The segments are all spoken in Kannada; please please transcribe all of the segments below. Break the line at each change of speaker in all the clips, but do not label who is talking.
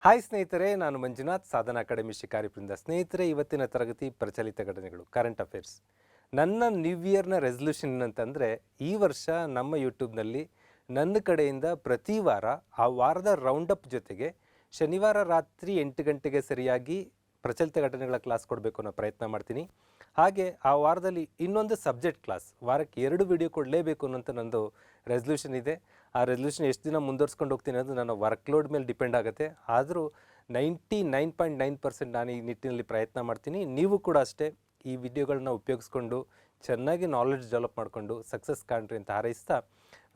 ಹಾಯ್ ಸ್ನೇಹಿತರೆ, ನಾನು ಮಂಜುನಾಥ್, ಸಾಧನಾ ಅಕಾಡೆಮಿ ಶಿಕಾರಿಪುರದಿಂದ. ಸ್ನೇಹಿತರೆ, ಇವತ್ತಿನ ತರಗತಿ ಪ್ರಚಲಿತ ಘಟನೆಗಳು, ಕರೆಂಟ್ ಅಫೇರ್ಸ್. ನನ್ನ ನ್ಯೂ ಇಯರ್ನ ರೆಸಲ್ಯೂಷನ್ ಏನಂತಂದರೆ, ಈ ವರ್ಷ ನಮ್ಮ ಯೂಟ್ಯೂಬ್ನಲ್ಲಿ ನನ್ನ ಕಡೆಯಿಂದ ಪ್ರತಿ ವಾರ ಆ ವಾರದ ರೌಂಡಪ್ ಜೊತೆಗೆ ಶನಿವಾರ ರಾತ್ರಿ 8 ಗಂಟೆಗೆ ಸರಿಯಾಗಿ ಪ್ರಚಲಿತ ಘಟನೆಗಳ ಕ್ಲಾಸ್ ಕೊಡಬೇಕು ಅನ್ನೋ ಪ್ರಯತ್ನ ಮಾಡ್ತೀನಿ. ಹಾಗೆ ಆ ವಾರದಲ್ಲಿ ಇನ್ನೊಂದು ಸಬ್ಜೆಕ್ಟ್ ಕ್ಲಾಸ್, ವಾರಕ್ಕೆ 2 ವಿಡಿಯೋ ಕೊಡಲೇಬೇಕು ಅನ್ನೋಂಥ ನಂದು ರೆಸಲ್ಯೂಷನ್ ಇದೆ. ಆ ರೆಸಲ್ಯೂಷನ್ ಎಷ್ಟು ದಿನ ಮುಂದುವರ್ಸ್ಕೊಂಡು ಹೋಗ್ತೀನಿ ಅನ್ನೋದು ನನ್ನ ವರ್ಕ್ಲೋಡ್ ಮೇಲೆ ಡಿಪೆಂಡ್ ಆಗುತ್ತೆ. ಆದರೂ 99.9% ನಾನು ಈ ನಿಟ್ಟಿನಲ್ಲಿ ಪ್ರಯತ್ನ ಮಾಡ್ತೀನಿ. ನೀವು ಕೂಡ ಅಷ್ಟೇ ಈ ವಿಡಿಯೋಗಳನ್ನ ಉಪಯೋಗಿಸ್ಕೊಂಡು ಚೆನ್ನಾಗಿ ನಾಲೆಡ್ಜ್ ಡೆವಲಪ್ ಮಾಡಿಕೊಂಡು ಸಕ್ಸಸ್ ಕಾಣ್ರಿ ಅಂತ ಹಾರೈಸ್ತಾ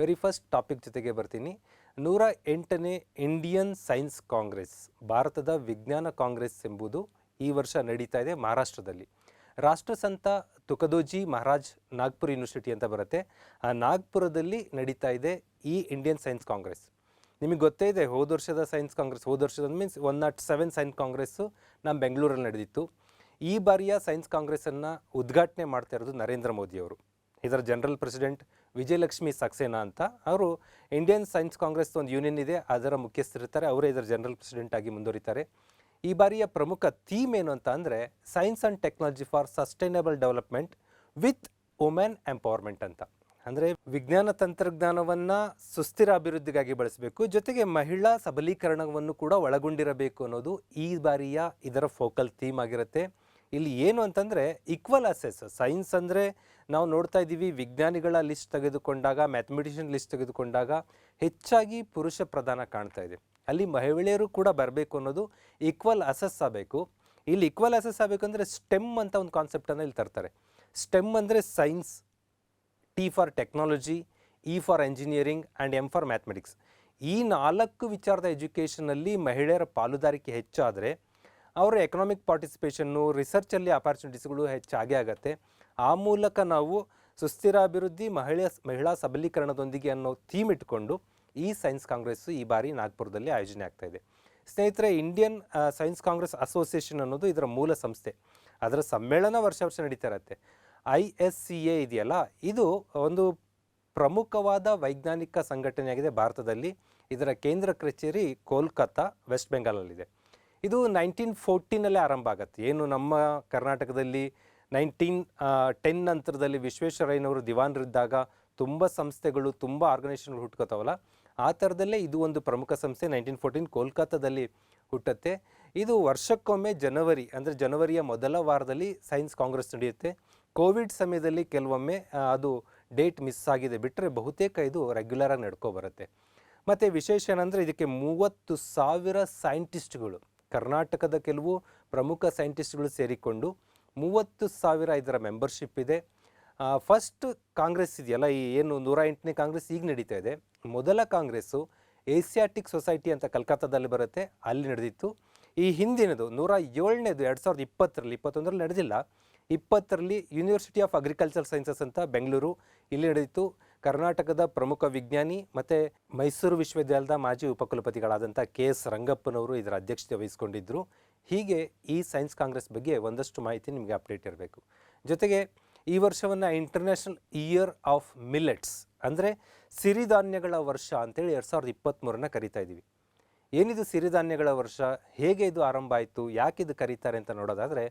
ವೆರಿ ಫಸ್ಟ್ ಟಾಪಿಕ್ ಜೊತೆಗೆ ಬರ್ತೀನಿ. 108ನೇ ಇಂಡಿಯನ್ ಸೈನ್ಸ್ ಕಾಂಗ್ರೆಸ್, ಭಾರತದ ವಿಜ್ಞಾನ ಕಾಂಗ್ರೆಸ್ ಎಂಬುದು ಈ ವರ್ಷ ನಡೀತಾ ಇದೆ ಮಹಾರಾಷ್ಟ್ರದಲ್ಲಿ. ರಾಷ್ಟ್ರಸಂತ ತುಕದೋಜಿ ಮಹಾರಾಜ್ ನಾಗ್ಪುರ್ ಯೂನಿವರ್ಸಿಟಿ ಅಂತ ಬರುತ್ತೆ, ಆ ನಾಗ್ಪುರದಲ್ಲಿ ನಡೀತಾ ಇದೆ ಈ ಇಂಡಿಯನ್ ಸೈನ್ಸ್ ಕಾಂಗ್ರೆಸ್. ನಿಮಗೆ ಗೊತ್ತೇ ಇದೆ, ಹೋದ ವರ್ಷದ ಸೈನ್ಸ್ ಕಾಂಗ್ರೆಸ್, ಹೋದ ವರ್ಷದ ಮೀನ್ಸ್ 107 ಸೈನ್ಸ್ ಕಾಂಗ್ರೆಸ್ಸು ನಮ್ಮ ಬೆಂಗಳೂರಲ್ಲಿ ನಡೆದಿತ್ತು. ಈ ಬಾರಿಯ ಸೈನ್ಸ್ ಕಾಂಗ್ರೆಸ್ಸನ್ನು ಉದ್ಘಾಟನೆ ಮಾಡ್ತಾ ಇರೋದು ನರೇಂದ್ರ ಮೋದಿಯವರು. ಇದರ ಜನರಲ್ ಪ್ರೆಸಿಡೆಂಟ್ ವಿಜಯಲಕ್ಷ್ಮಿ ಸಕ್ಸೇನಾ ಅಂತ, ಅವರು ಇಂಡಿಯನ್ ಸೈನ್ಸ್ ಕಾಂಗ್ರೆಸ್ ಒಂದು ಯೂನಿಯನ್ ಇದೆ, ಅದರ ಮುಖ್ಯಸ್ಥರಿರ್ತಾರೆ, ಅವರೇ ಇದರ ಜನರಲ್ ಪ್ರೆಸಿಡೆಂಟ್ ಆಗಿ ಮುಂದುವರಿತಾರೆ. ಈ ಬಾರಿಯ ಪ್ರಮುಖ ಥೀಮ್ ಏನು ಅಂತ ಅಂದರೆ, science and technology for sustainable development with women empowerment ಅಂತ. ಅಂದರೆ ವಿಜ್ಞಾನ ತಂತ್ರಜ್ಞಾನವನ್ನು ಸುಸ್ಥಿರ ಅಭಿವೃದ್ಧಿಗಾಗಿ ಬಳಸಬೇಕು, ಜೊತೆಗೆ ಮಹಿಳಾ ಸಬಲೀಕರಣವನ್ನು ಕೂಡ ಒಳಗೊಂಡಿರಬೇಕು ಅನ್ನೋದು ಈ ಬಾರಿಯ ಇದರ ಫೋಕಲ್ ಥೀಮ್ ಆಗಿರುತ್ತೆ. ಇಲ್ಲಿ ಏನು ಅಂತಂದರೆ ಈಕ್ವಲ್ ಅಸೆಸ್. ಸೈನ್ಸ್ ಅಂದರೆ ನಾವು ನೋಡ್ತಾ ಇದ್ದೀವಿ, ವಿಜ್ಞಾನಿಗಳ ಲಿಸ್ಟ್ ತೆಗೆದುಕೊಂಡಾಗ, ಮ್ಯಾಥಮೆಟಿಷಿಯನ್ ಲಿಸ್ಟ್ ತೆಗೆದುಕೊಂಡಾಗ ಹೆಚ್ಚಾಗಿ ಪುರುಷ ಪ್ರಧಾನ ಕಾಣ್ತಾ ಇದೆ. ಅಲ್ಲಿ ಮಹಿಳೆಯರು ಕೂಡ ಬರಬೇಕು ಅನ್ನೋದು ಈಕ್ವಲ್ ಅಸೆಸ್ ಆಗಬೇಕು. ಇಲ್ಲಿ ಈಕ್ವಲ್ ಅಸೆಸ್ ಆಗಬೇಕು ಅಂದರೆ ಸ್ಟೆಮ್ ಅಂತ ಒಂದು ಕಾನ್ಸೆಪ್ಟನ್ನು ಇಲ್ಲಿ ತರ್ತಾರೆ. ಸ್ಟೆಮ್ ಅಂದರೆ science, T for technology, E for engineering and M for mathematics. ಈ 4 ವಿಚಾರದ ಎಜುಕೇಷನಲ್ಲಿ ಮಹಿಳೆಯರ ಪಾಲುದಾರಿಕೆ ಹೆಚ್ಚಾದರೆ ಅವರ ಎಕನಾಮಿಕ್ ಪಾರ್ಟಿಸಿಪೇಷನ್ನು, ರಿಸರ್ಚಲ್ಲಿ ಅಪಾರ್ಚುನಿಟೀಸ್ಗಳು ಹೆಚ್ಚಾಗೇ ಆಗುತ್ತೆ. ಆ ಮೂಲಕ ನಾವು ಸುಸ್ಥಿರ ಅಭಿವೃದ್ಧಿ, ಮಹಿಳಾ ಸಬಲೀಕರಣದೊಂದಿಗೆ ಅನ್ನೋ ಥೀಮ್ ಇಟ್ಕೊಂಡು ಈ ಸೈನ್ಸ್ ಕಾಂಗ್ರೆಸ್ಸು ಈ ಬಾರಿ ನಾಗ್ಪುರದಲ್ಲಿ ಆಯೋಜನೆ ಆಗ್ತಾ ಇದೆ. ಸ್ನೇಹಿತರೆ, ಇಂಡಿಯನ್ ಸೈನ್ಸ್ ಕಾಂಗ್ರೆಸ್ ಅಸೋಸಿಯೇಷನ್ ಅನ್ನೋದು ಇದರ ಮೂಲ ಸಂಸ್ಥೆ. ಅದರ ಸಮ್ಮೇಳನ ವರ್ಷ ನಡೀತಾ ಇರುತ್ತೆ. ISCA ಇದೆಯಲ್ಲ, ಇದು ಒಂದು ಪ್ರಮುಖವಾದ ವೈಜ್ಞಾನಿಕ ಸಂಘಟನೆಯಾಗಿದೆ ಭಾರತದಲ್ಲಿ. ಇದರ ಕೇಂದ್ರ ಕಚೇರಿ ಕೋಲ್ಕತ್ತಾ, ವೆಸ್ಟ್ ಬೆಂಗಾಲಲ್ಲಿದೆ. ಇದು 1914 ಆರಂಭ ಆಗುತ್ತೆ. ಏನು ನಮ್ಮ ಕರ್ನಾಟಕದಲ್ಲಿ 1910 ನಂತರದಲ್ಲಿ ವಿಶ್ವೇಶ್ವರಯ್ಯನವರು ದಿವಾನರಿದ್ದಾಗ ತುಂಬ ಸಂಸ್ಥೆಗಳು, ತುಂಬ ಆರ್ಗನೈಸೇಷನ್ಗಳು ಹುಟ್ಕೋತಾವಲ್ಲ, ಆ ಥರದಲ್ಲೇ ಇದು ಒಂದು ಪ್ರಮುಖ ಸಂಸ್ಥೆ. 1914 ಕೋಲ್ಕತ್ತಾದಲ್ಲಿ ಹುಟ್ಟುತ್ತೆ. ಇದು ವರ್ಷಕ್ಕೊಮ್ಮೆ ಜನವರಿ, ಅಂದರೆ ಜನವರಿಯ ಮೊದಲ ವಾರದಲ್ಲಿ ಸೈನ್ಸ್ ಕಾಂಗ್ರೆಸ್ ನಡೆಯುತ್ತೆ. ಕೋವಿಡ್ ಸಮಯದಲ್ಲಿ ಕೆಲವೊಮ್ಮೆ ಅದು ಡೇಟ್ ಮಿಸ್ ಆಗಿದೆ ಬಿಟ್ಟರೆ ಬಹುತೇಕ ಇದು ರೆಗ್ಯುಲರಾಗಿ ನಡ್ಕೊಬರುತ್ತೆ. ಮತ್ತು ವಿಶೇಷ ಏನಂದರೆ, ಇದಕ್ಕೆ 30,000 ಸೈಂಟಿಸ್ಟ್ಗಳು, ಕರ್ನಾಟಕದ ಕೆಲವು ಪ್ರಮುಖ ಸೈಂಟಿಸ್ಟ್ಗಳು ಸೇರಿಕೊಂಡು 30,000 ಇದರ ಮೆಂಬರ್ಶಿಪ್ ಇದೆ. ಫಸ್ಟ್ ಕಾಂಗ್ರೆಸ್ ಇದೆಯಲ್ಲ, ಈ ಏನು 108ನೇ ಕಾಂಗ್ರೆಸ್ ಈಗ ನಡೀತಾ ಇದೆ, ಮೊದಲ ಕಾಂಗ್ರೆಸ್ಸು ಏಷ್ಯಾಟಿಕ್ ಸೊಸೈಟಿ ಅಂತ ಕಲ್ಕತ್ತಾದಲ್ಲಿ ಬರುತ್ತೆ, ಅಲ್ಲಿ ನಡೆದಿತ್ತು. ಈ ಹಿಂದಿನದು 107ನೇದು 2020ರಲ್ಲಿ, 21ರಲ್ಲಿ ನಡೆದಿಲ್ಲ, 20ರಲ್ಲಿ ಯೂನಿವರ್ಸಿಟಿ ಆಫ್ ಅಗ್ರಿಕಲ್ಚರ್ ಸೈನ್ಸಸ್ ಅಂತ ಬೆಂಗಳೂರು, ಇಲ್ಲಿ ನಡೆದಿತ್ತು. ಕರ್ನಾಟಕದ ಪ್ರಮುಖ ವಿಜ್ಞಾನಿ ಮತ್ತು ಮೈಸೂರು ವಿಶ್ವವಿದ್ಯಾಲಯದ ಮಾಜಿ ಉಪಕುಲಪತಿಗಳಾದಂಥ KS ರಂಗಪ್ಪನವರು ಇದರ ಅಧ್ಯಕ್ಷತೆ ವಹಿಸ್ಕೊಂಡಿದ್ದರು. ಹೀಗೆ ಈ ಸೈನ್ಸ್ ಕಾಂಗ್ರೆಸ್ ಬಗ್ಗೆ ಒಂದಷ್ಟು ಮಾಹಿತಿ ನಿಮಗೆ ಅಪ್ಡೇಟ್ ಇರಬೇಕು. ಜೊತೆಗೆ ಈ ವರ್ಷವನ್ನು ಇಂಟರ್ನ್ಯಾಷನಲ್ ಇಯರ್ ಆಫ್ ಮಿಲ್ಲೆಟ್ಸ್, ಅಂದರೆ ಸಿರಿಧಾನ್ಯಗಳ ವರ್ಷ ಅಂತೇಳಿ 2023 ಕರೀತಾ ಇದ್ದೀವಿ. ಏನಿದು ಸಿರಿಧಾನ್ಯಗಳ ವರ್ಷ, ಹೇಗೆ ಇದು ಆರಂಭ ಆಯಿತು, ಯಾಕೆ ಇದು ಕರೀತಾರೆ ಅಂತ ನೋಡೋದಾದರೆ,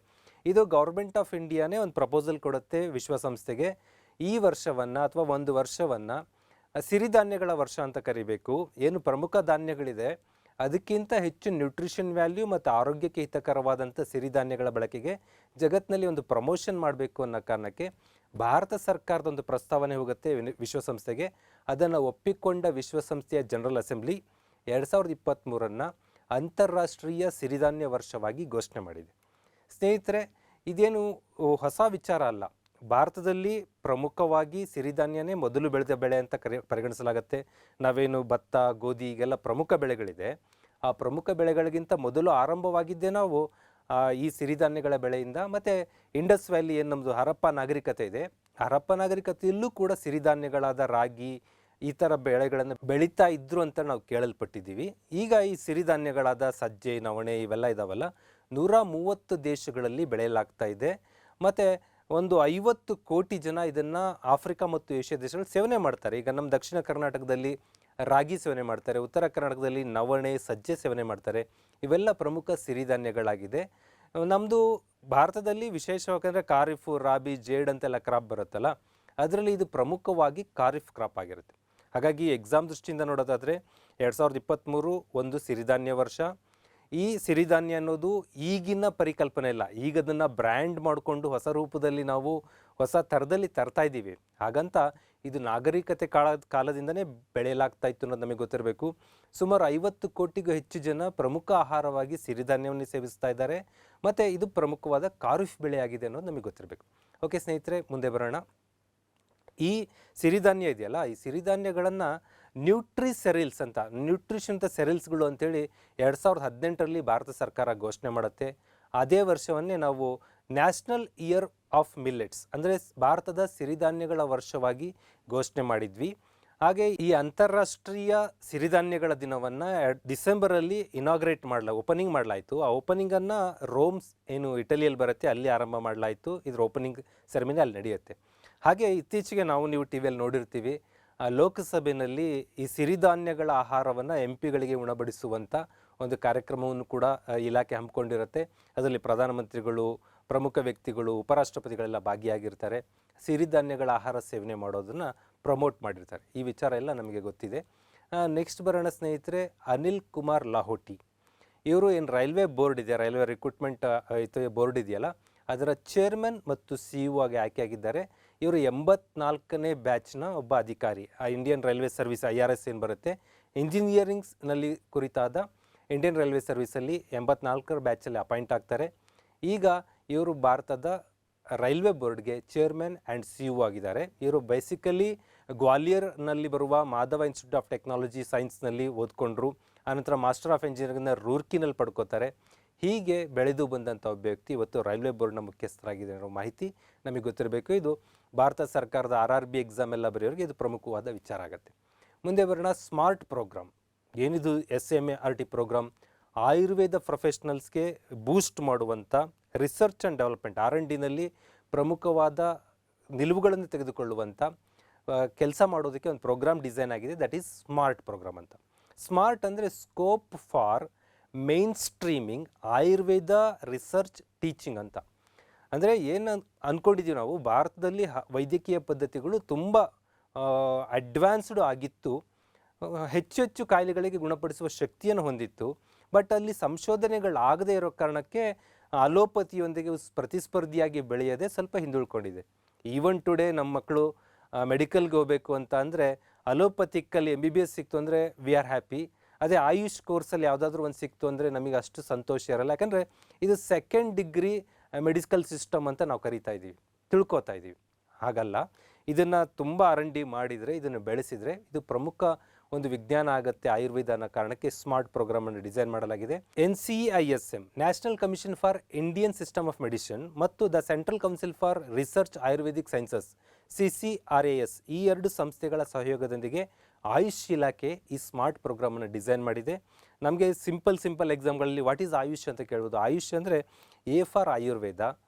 ಇದು ಗೌರ್ಮೆಂಟ್ ಆಫ್ ಇಂಡಿಯಾನೇ ಒಂದು ಪ್ರಪೋಸಲ್ ಕೊಡುತ್ತೆ ವಿಶ್ವಸಂಸ್ಥೆಗೆ. ಈ ವರ್ಷವನ್ನು ಅಥವಾ ಒಂದು ವರ್ಷವನ್ನು ಸಿರಿಧಾನ್ಯಗಳ ವರ್ಷ ಅಂತ ಕರಿಬೇಕು. ಏನು ಪ್ರಮುಖ ಧಾನ್ಯಗಳಿದೆ ಅದಕ್ಕಿಂತ ಹೆಚ್ಚು ನ್ಯೂಟ್ರಿಷನ್ ವ್ಯಾಲ್ಯೂ ಮತ್ತು ಆರೋಗ್ಯಕ್ಕೆ ಹಿತಕರವಾದಂಥ ಸಿರಿಧಾನ್ಯಗಳ ಬಳಕೆಗೆ ಜಗತ್ತಿನಲ್ಲಿ ಒಂದು ಪ್ರಮೋಷನ್ ಮಾಡಬೇಕು ಅನ್ನೋ ಕಾರಣಕ್ಕೆ ಭಾರತ ಸರ್ಕಾರದ ಒಂದು ಪ್ರಸ್ತಾವನೆ ಹೋಗುತ್ತೆ ವಿಶ್ವಸಂಸ್ಥೆಗೆ. ಅದನ್ನು ಒಪ್ಪಿಕೊಂಡ ವಿಶ್ವಸಂಸ್ಥೆಯ ಜನರಲ್ ಅಸೆಂಬ್ಲಿ 2023 ಅಂತಾರಾಷ್ಟ್ರೀಯ ಸಿರಿಧಾನ್ಯ ವರ್ಷವಾಗಿ ಘೋಷಣೆ ಮಾಡಿದೆ. ಸ್ನೇಹಿತರೆ, ಇದೇನು ಹೊಸ ವಿಚಾರ ಅಲ್ಲ. ಭಾರತದಲ್ಲಿ ಪ್ರಮುಖವಾಗಿ ಸಿರಿಧಾನ್ಯನೇ ಮೊದಲು ಬೆಳೆದ ಬೆಳೆ ಅಂತ ಪರಿಗಣಿಸಲಾಗುತ್ತೆ. ನಾವೇನು ಭತ್ತ, ಗೋಧಿ, ಈಗೆಲ್ಲ ಪ್ರಮುಖ ಬೆಳೆಗಳಿದೆ, ಆ ಪ್ರಮುಖ ಬೆಳೆಗಳಿಗಿಂತ ಮೊದಲು ಆರಂಭವಾಗಿದ್ದೇ ನಾವು ಈ ಸಿರಿಧಾನ್ಯಗಳ ಬೆಳೆಯಿಂದ. ಮತ್ತು ಇಂಡಸ್ ವ್ಯಾಲಿ ಏನು ನಮ್ಮದು ಹರಪ್ಪ ನಾಗರಿಕತೆ ಇದೆ, ಹರಪ್ಪ ನಾಗರಿಕತೆಯಲ್ಲೂ ಕೂಡ ಸಿರಿಧಾನ್ಯಗಳಾದ ರಾಗಿ, ಈ ಥರ ಬೆಳೆಗಳನ್ನು ಬೆಳೀತಾ ಇದ್ರು ಅಂತ ನಾವು ಕೇಳಲ್ಪಟ್ಟಿದ್ದೀವಿ. ಈಗ ಈ ಸಿರಿಧಾನ್ಯಗಳಾದ ಸಜ್ಜೆ, ನವಣೆ ಇವೆಲ್ಲ ಇದಾವಲ್ಲ, 130 ದೇಶಗಳಲ್ಲಿ ಬೆಳೆಯಲಾಗ್ತಾ ಇದೆ. ಮತ್ತು ಒಂದು 50 ಕೋಟಿ ಜನ ಇದನ್ನು ಆಫ್ರಿಕಾ ಮತ್ತು ಏಷ್ಯಾ ದೇಶಗಳು ಸೇವನೆ ಮಾಡ್ತಾರೆ. ಈಗ ನಮ್ಮ ದಕ್ಷಿಣ ಕರ್ನಾಟಕದಲ್ಲಿ ರಾಗಿ ಸೇವನೆ ಮಾಡ್ತಾರೆ. ಉತ್ತರ ಕರ್ನಾಟಕದಲ್ಲಿ ನವಣೆ, ಸಜ್ಜೆ ಸೇವನೆ ಮಾಡ್ತಾರೆ. ಇವೆಲ್ಲ ಪ್ರಮುಖ ಸಿರಿಧಾನ್ಯಗಳಾಗಿದೆ. ನಮ್ಮದು ಭಾರತದಲ್ಲಿ ವಿಶೇಷವಾಗಂದರೆ ಖಾರಿಫು, ರಾಬಿ, ಜೇಡ್ ಅಂತೆಲ್ಲ ಕ್ರಾಪ್ ಬರುತ್ತಲ್ಲ, ಅದರಲ್ಲಿ ಇದು ಪ್ರಮುಖವಾಗಿ ಖಾರಿಫ್ ಕ್ರಾಪ್ ಆಗಿರುತ್ತೆ. ಹಾಗಾಗಿ ಎಕ್ಸಾಮ್ ದೃಷ್ಟಿಯಿಂದ ನೋಡೋದಾದರೆ 2023 ಒಂದು ಸಿರಿಧಾನ್ಯ ವರ್ಷ. ಈ ಸಿರಿಧಾನ್ಯ ಅನ್ನೋದು ಈಗಿನ ಪರಿಕಲ್ಪನೆ ಇಲ್ಲ. ಈಗ ಅದನ್ನು ಬ್ರ್ಯಾಂಡ್ ಮಾಡಿಕೊಂಡು ಹೊಸ ರೂಪದಲ್ಲಿ ನಾವು ಹೊಸ ಥರದಲ್ಲಿ ತರ್ತಾ ಇದ್ದೀವಿ. ಹಾಗಂತ ಇದು ನಾಗರಿಕತೆ ಕಾಲದಿಂದನೇ ಬೆಳೆಯಲಾಗ್ತಾ ಇತ್ತು ಅನ್ನೋದು ನಮಗೆ ಗೊತ್ತಿರಬೇಕು. ಸುಮಾರು 50 ಕೋಟಿಗೂ ಹೆಚ್ಚು ಜನ ಪ್ರಮುಖ ಆಹಾರವಾಗಿ ಸಿರಿಧಾನ್ಯವನ್ನು ಸೇವಿಸ್ತಾ ಇದ್ದಾರೆ. ಮತ್ತು ಇದು ಪ್ರಮುಖವಾದ ಖಾರಿಫ್ ಬೆಳೆಯಾಗಿದೆ ಅನ್ನೋದು ನಮಗೆ ಗೊತ್ತಿರಬೇಕು. ಓಕೆ ಸ್ನೇಹಿತರೆ, ಮುಂದೆ ಬರೋಣ. ಈ ಸಿರಿಧಾನ್ಯ ಇದೆಯಲ್ಲ, ಈ ಸಿರಿಧಾನ್ಯಗಳನ್ನು ನ್ಯೂಟ್ರಿಸೆರಿಲ್ಸ್ ಅಂತ, ನ್ಯೂಟ್ರಿಷನ್ ಸೆರಿಲ್ಸ್ಗಳು ಅಂತೇಳಿ 2018ರಲ್ಲಿ ಭಾರತ ಸರ್ಕಾರ ಘೋಷಣೆ ಮಾಡುತ್ತೆ. ಅದೇ ವರ್ಷವನ್ನೇ ನಾವು ನ್ಯಾಷನಲ್ ಇಯರ್ ಆಫ್ ಮಿಲ್ಲೆಟ್ಸ್ ಅಂದರೆ ಭಾರತದ ಸಿರಿಧಾನ್ಯಗಳ ವರ್ಷವಾಗಿ ಘೋಷಣೆ ಮಾಡಿದ್ವಿ. ಹಾಗೆ ಈ ಅಂತಾರಾಷ್ಟ್ರೀಯ ಸಿರಿಧಾನ್ಯಗಳ ದಿನವನ್ನು ಡಿಸೆಂಬರಲ್ಲಿ ಓಪನಿಂಗ್ ಮಾಡಲಾಯಿತು. ಆ ಓಪನಿಂಗನ್ನು ರೋಮ್ಸ್ ಏನು ಇಟಲಿಯಲ್ಲಿ ಬರುತ್ತೆ ಅಲ್ಲಿ ಆರಂಭ ಮಾಡಲಾಯಿತು. ಇದ್ರ ಓಪನಿಂಗ್ ಸೆರೆಮನಿ ಅಲ್ಲಿ ನಡೆಯುತ್ತೆ. ಹಾಗೆ ಇತ್ತೀಚೆಗೆ ನೀವು ಟಿ ವಿಯಲ್ಲಿ ನೋಡಿರ್ತೀವಿ, ಲೋಕಸಭೆಯಲ್ಲಿ ಈ ಸಿರಿಧಾನ್ಯಗಳ ಆಹಾರವನ್ನು MP ಗಳಿಗೆ ಉಣಬಡಿಸುವಂಥ ಒಂದು ಕಾರ್ಯಕ್ರಮವನ್ನು ಕೂಡ ಇಲಾಖೆ ಹಮ್ಮಿಕೊಂಡಿರುತ್ತೆ. ಅದರಲ್ಲಿ ಪ್ರಧಾನಮಂತ್ರಿಗಳು, ಪ್ರಮುಖ ವ್ಯಕ್ತಿಗಳು, ಉಪರಾಷ್ಟ್ರಪತಿಗಳೆಲ್ಲ ಭಾಗಿಯಾಗಿರ್ತಾರೆ. ಸಿರಿಧಾನ್ಯಗಳ ಆಹಾರ ಸೇವನೆ ಮಾಡೋದನ್ನು ಪ್ರಮೋಟ್ ಮಾಡಿರ್ತಾರೆ. ಈ ವಿಚಾರ ಎಲ್ಲ ನಮಗೆ ಗೊತ್ತಿದೆ. ನೆಕ್ಸ್ಟ್ ಬರೋಣ ಸ್ನೇಹಿತರೆ, ಅನಿಲ್ ಕುಮಾರ್ ಲಾಹೋಟಿ. ಇವರು ಏನು ರೈಲ್ವೆ ಬೋರ್ಡ್ ಇದೆ, ರೈಲ್ವೆ ರಿಕ್ರೂಟ್ಮೆಂಟ್ ಬೋರ್ಡ್ ಇದೆಯಲ್ಲ, ಅದರ ಚೇರ್ಮನ್ ಮತ್ತು CEO ಆಗಿ ಆಯ್ಕೆಯಾಗಿದ್ದಾರೆ. ಇವರು 84ನೇ ಬ್ಯಾಚ್ನ ಒಬ್ಬ ಅಧಿಕಾರಿ. ಆ ಇಂಡಿಯನ್ ರೈಲ್ವೆ ಸರ್ವಿಸ್ IRS ಏನು ಬರುತ್ತೆ, ಇಂಜಿನಿಯರಿಂಗ್ಸ್ನಲ್ಲಿ ಕುರಿತಾದ ಇಂಡಿಯನ್ ರೈಲ್ವೆ ಸರ್ವಿಸಲ್ಲಿ 84ರ ಬ್ಯಾಚಲ್ಲಿ ಅಪಾಯಿಂಟ್ ಆಗ್ತಾರೆ. ಈಗ ಇವರು ಭಾರತದ ರೈಲ್ವೆ ಬೋರ್ಡ್ಗೆ ಚೇರ್ಮನ್ ಆ್ಯಂಡ್ CEO ಆಗಿದ್ದಾರೆ. ಇವರು ಬೇಸಿಕಲಿ ಗ್ವಾಲಿಯರ್ನಲ್ಲಿ ಬರುವ ಮಾಧವ ಇನ್ಸ್ಟಿಟ್ಯೂಟ್ ಆಫ್ ಟೆಕ್ನಾಲಜಿ ಸೈನ್ಸ್ನಲ್ಲಿ ಓದ್ಕೊಂಡ್ರು. ಆನಂತರ ಮಾಸ್ಟರ್ ಆಫ್ ಇಂಜಿನಿಯರಿಂಗ್ನ ರೂರ್ಕಿನಲ್ಲಿ ಪಡ್ಕೋತಾರೆ. ಹೀಗೆ ಬೆಳೆದು ಬಂದಂಥ ಒಬ್ಬ ವ್ಯಕ್ತಿ ಇವತ್ತು ರೈಲ್ವೆ ಬೋರ್ಡ್ನ ಮುಖ್ಯಸ್ಥರಾಗಿದೆ ಅನ್ನೋ ಮಾಹಿತಿ ನಮಗೆ ಗೊತ್ತಿರಬೇಕು. ಇದು ಭಾರತ ಸರ್ಕಾರದ RRB ಎಕ್ಸಾಮ್ ಎಲ್ಲ ಬರೆಯೋರಿಗೆ ಇದು ಪ್ರಮುಖವಾದ ವಿಚಾರ ಆಗುತ್ತೆ. ಮುಂದೆ ಬರೋಣ, ಸ್ಮಾರ್ಟ್ ಪ್ರೋಗ್ರಾಮ್. ಏನಿದು SMART ಪ್ರೋಗ್ರಾಮ್? ಆಯುರ್ವೇದ ಪ್ರೊಫೆಷ್ನಲ್ಸ್ಗೆ ಬೂಸ್ಟ್ ಮಾಡುವಂಥ ರಿಸರ್ಚ್ ಆ್ಯಂಡ್ ಡೆವಲಪ್ಮೆಂಟ್ R&Dನಲ್ಲಿ ಪ್ರಮುಖವಾದ ನಿಲುವುಗಳನ್ನು ತೆಗೆದುಕೊಳ್ಳುವಂಥ ಕೆಲಸ ಮಾಡೋದಕ್ಕೆ ಒಂದು ಪ್ರೋಗ್ರಾಮ್ ಡಿಸೈನ್ ಆಗಿದೆ. ದಟ್ ಈಸ್ ಸ್ಮಾರ್ಟ್ ಪ್ರೋಗ್ರಾಮ್ ಅಂತ. ಸ್ಮಾರ್ಟ್ ಅಂದರೆ scope for main streaming Ayurveda research teaching ಅಂತ. ಅಂದರೆ ಏನು ಅಂದ್ಕೊಂಡಿದ್ದೀವಿ ನಾವು, ಭಾರತದಲ್ಲಿ ವೈದ್ಯಕೀಯ ಪದ್ಧತಿಗಳು ತುಂಬ ಅಡ್ವಾನ್ಸ್ಡ್ ಆಗಿತ್ತು, ಹೆಚ್ಚು ಕಾಯಿಲೆಗಳಿಗೆ ಗುಣಪಡಿಸುವ ಶಕ್ತಿಯನ್ನು ಹೊಂದಿತ್ತು. ಬಟ್ ಅಲ್ಲಿ ಸಂಶೋಧನೆಗಳಾಗದೇ ಇರೋ ಕಾರಣಕ್ಕೆ ಅಲೋಪತಿಯೊಂದಿಗೆ ಪ್ರತಿಸ್ಪರ್ಧಿಯಾಗಿ ಬೆಳೆಯದೆ ಸ್ವಲ್ಪ ಹಿಂದುಳ್ಕೊಂಡಿದೆ. ಈವನ್ ಟುಡೇ ನಮ್ಮ ಮಕ್ಕಳು ಮೆಡಿಕಲ್ಗೆ ಹೋಗಬೇಕು ಅಂತ ಅಂದರೆ ಅಲೋಪತಿಕ್ಕಲ್ಲಿ MBBS ಸಿಕ್ತು ಅಂದರೆ ವಿ ಆರ್ ಹ್ಯಾಪಿ. ಅದೇ ಆಯುಷ್ ಕೋರ್ಸಲ್ಲಿ ಯಾವುದಾದ್ರೂ ಒಂದು ಸಿಕ್ತು ಅಂದರೆ ನಮಗೆ ಅಷ್ಟು ಸಂತೋಷ ಇರಲ್ಲ. ಯಾಕಂದರೆ ಇದು 2nd ಡಿಗ್ರಿ ಮೆಡಿಕಲ್ ಸಿಸ್ಟಮ್ ಅಂತ ನಾವು ತಿಳ್ಕೊತಾ ಇದ್ದೀವಿ. ಹಾಗಲ್ಲ, ಇದನ್ನು ತುಂಬ R&D ಮಾಡಿದರೆ, ಇದನ್ನು ಬೆಳೆಸಿದರೆ ಇದು ಪ್ರಮುಖ ಒಂದು ವಿಜ್ಞಾನ ಆಗುತ್ತೆ ಆಯುರ್ವೇದ ಅನ್ನೋ ಕಾರಣಕ್ಕೆ ಸ್ಮಾರ್ಟ್ ಪ್ರೋಗ್ರಾಮನ್ನು ಡಿಸೈನ್ ಮಾಡಲಾಗಿದೆ. NCISM national commission for Indian system of medicine ಮತ್ತು the central council for research Ayurvedic sciences CCRAS ಈ 2 ಸಂಸ್ಥೆಗಳ ಸಹಯೋಗದೊಂದಿಗೆ ಆಯುಷ್ ಇಲಾಖೆ ಈ ಸ್ಮಾರ್ಟ್ ಪ್ರೋಗ್ರಾಮನ್ನು ಡಿಸೈನ್ ಮಾಡಿದೆ. ನಮಗೆ ಸಿಂಪಲ್ ಎಕ್ಸಾಮ್ಗಳಲ್ಲಿ ವಾಟ್ ಈಸ್ ಆಯುಷ್ ಅಂತ ಕೇಳ್ಬೋದು. ಆಯುಷ್ ಅಂದರೆ A for Ayurveda,